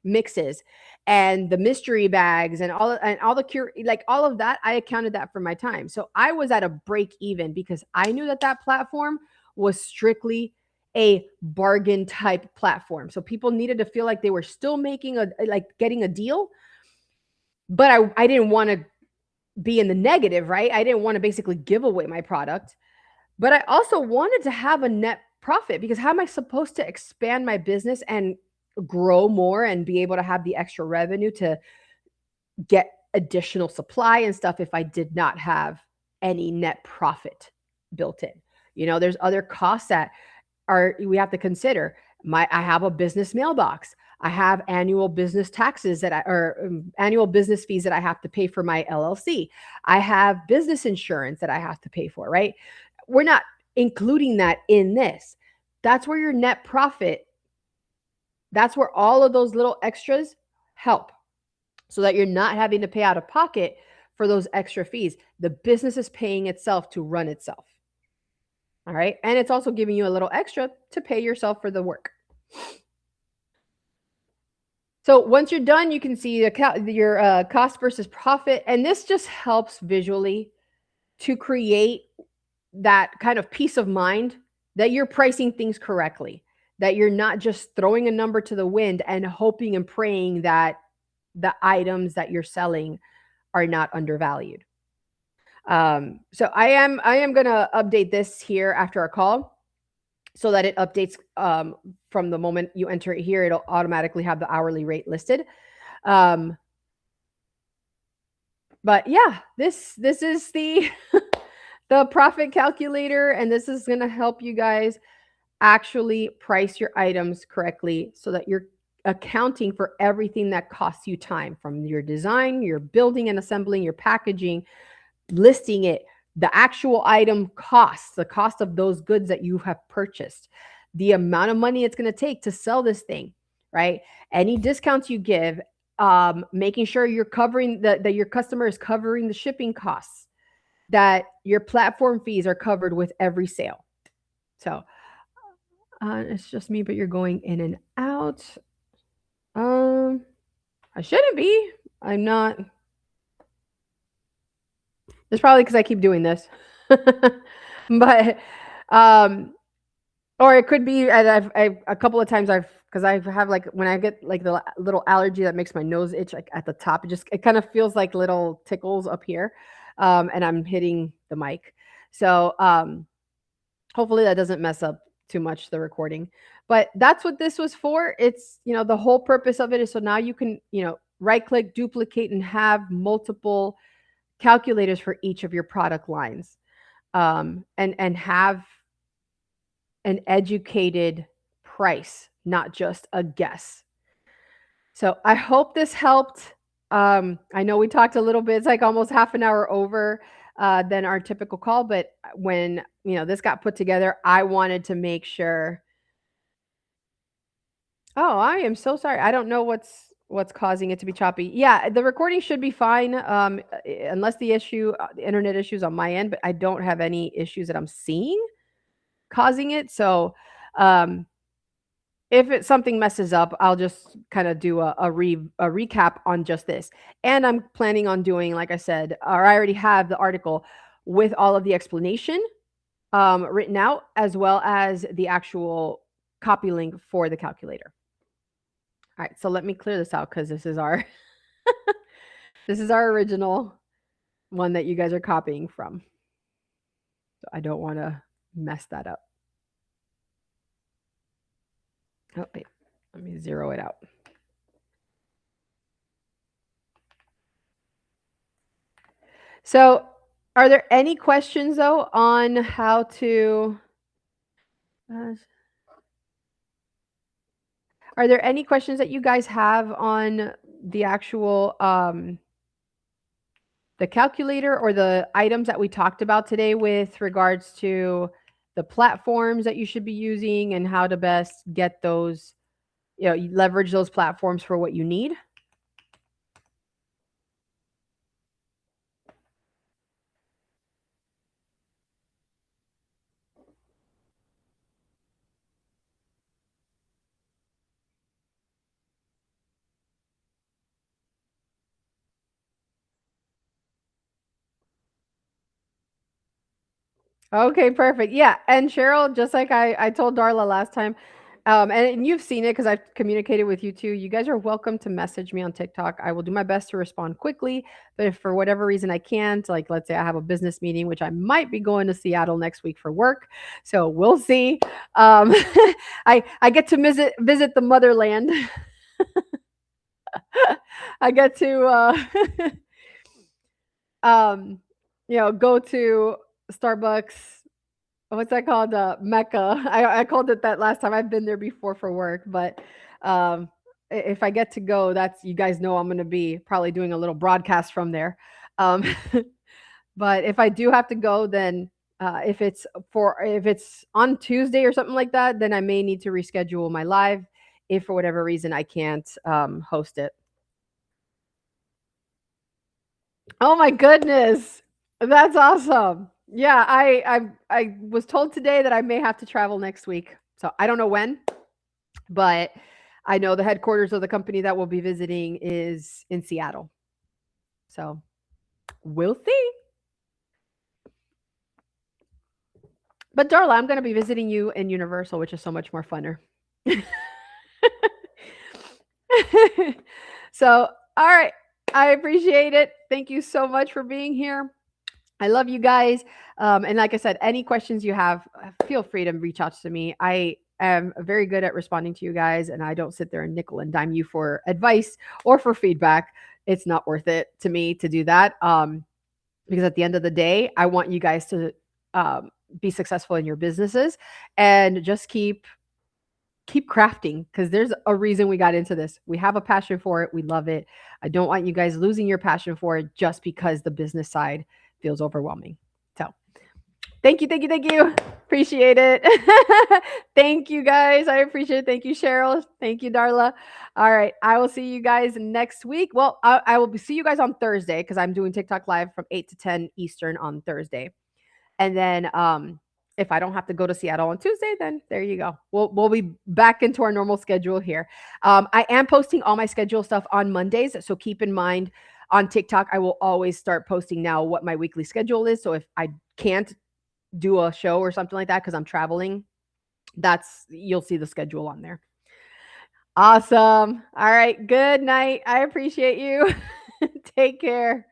mixes and the mystery bags and all of that. I accounted that for my time. So I was at a break even because I knew that platform was strictly a bargain type platform. So people needed to feel like they were still getting a deal, but I didn't want to be in the negative, right? I didn't want to basically give away my product, but I also wanted to have a net profit, because how am I supposed to expand my business and grow more and be able to have the extra revenue to get additional supply and stuff if I did not have any net profit built in? There's other costs that we have to consider. I have a business mailbox. I have annual business taxes annual business fees that I have to pay for my LLC. I have business insurance that I have to pay for, right? We're not including that in this. That's where your net profit, that's where all of those little extras help, so that you're not having to pay out of pocket for those extra fees. The business is paying itself to run itself. All right. And it's also giving you a little extra to pay yourself for the work. So once you're done, you can see your cost versus profit. And this just helps visually to create that kind of peace of mind that you're pricing things correctly, that you're not just throwing a number to the wind and hoping and praying that the items that you're selling are not undervalued. So I am gonna update this here after our call so that it updates from the moment you enter it here. It'll automatically have the hourly rate listed. Um, but yeah, this is the the profit calculator, and this is gonna help you guys actually price your items correctly so that you're accounting for everything that costs you time, from your design, your building and assembling, your packaging, listing it, the actual item costs, the cost of those goods that you have purchased, the amount of money it's going to take to sell this thing, right? Any discounts you give, making sure you're covering that your customer is covering the shipping costs, that your platform fees are covered with every sale. So it's just me, but you're going in and out. Um, I shouldn't be. I'm not. It's probably because I keep doing this. But um, or it could be, and I've a couple of times because I have like when I get like the little allergy that makes my nose itch like at the top, it kind of feels like little tickles up here, and I'm hitting the mic. So hopefully that doesn't mess up too much the recording. But that's what this was for. It's, the whole purpose of it is so now you can, right click, duplicate, and have multiple calculators for each of your product lines, and have an educated price, not just a guess. So I hope this helped. I know we talked a little bit, it's like almost half an hour over than our typical call, but when this got put together, I wanted to make sure. Oh, I am so sorry. I don't know what's causing it to be choppy. Yeah, the recording should be fine, unless the internet issues on my end, but I don't have any issues that I'm seeing causing it. So, um, if something messes up, I'll just kind of do a recap on just this. And I'm planning on doing, like I said, or I already have the article with all of the explanation written out, as well as the actual copy link for the calculator. All right, so let me clear this out because this is our this is our original one that you guys are copying from. So I don't want to mess that up. Oh wait, let me zero it out. So, are there any questions though on how to? Uh, are there any questions that you guys have on the actual the calculator or the items that we talked about today with regards to the platforms that you should be using and how to best get those, you leverage those platforms for what you need? Okay, perfect. Yeah, and Cheryl, just like I told Darla last time, and you've seen it because I've communicated with you too. You guys are welcome to message me on TikTok. I will do my best to respond quickly. But if for whatever reason I can't, like let's say I have a business meeting, which I might be going to Seattle next week for work, so we'll see. Um, I get to visit the motherland. I get to um, go to Starbucks. What's that called? Mecca. I called it that last time. I've been there before for work, but if I get to go, that's, you guys know I'm going to be probably doing a little broadcast from there. Um, but if I do have to go, then if it's on Tuesday or something like that, then I may need to reschedule my live if for whatever reason I can't host it. Oh my goodness. That's awesome. Yeah, I was told today that I may have to travel next week. So I don't know when, but I know the headquarters of the company that we'll be visiting is in Seattle. So we'll see. But Darla, I'm going to be visiting you in Universal, which is so much more funner. So, all right. I appreciate it. Thank you so much for being here. I love you guys. And like I said, any questions you have, feel free to reach out to me. I am very good at responding to you guys, and I don't sit there and nickel and dime you for advice or for feedback. It's not worth it to me to do that. Because at the end of the day, I want you guys to be successful in your businesses and just keep crafting, because there's a reason we got into this. We have a passion for it. We love it. I don't want you guys losing your passion for it just because the business side feels overwhelming. So thank you, thank you, thank you. Appreciate it. Thank you guys. I appreciate it. Thank you, Cheryl. Thank you, Darla. All right. I will see you guys next week. Well, I will see you guys on Thursday because I'm doing TikTok live from 8 to 10 Eastern on Thursday. And then if I don't have to go to Seattle on Tuesday, then there you go. We'll be back into our normal schedule here. I am posting all my schedule stuff on Mondays, so keep in mind on TikTok, I will always start posting now what my weekly schedule is. So if I can't do a show or something like that because I'm traveling, you'll see the schedule on there. Awesome. All right. Good night. I appreciate you. Take care.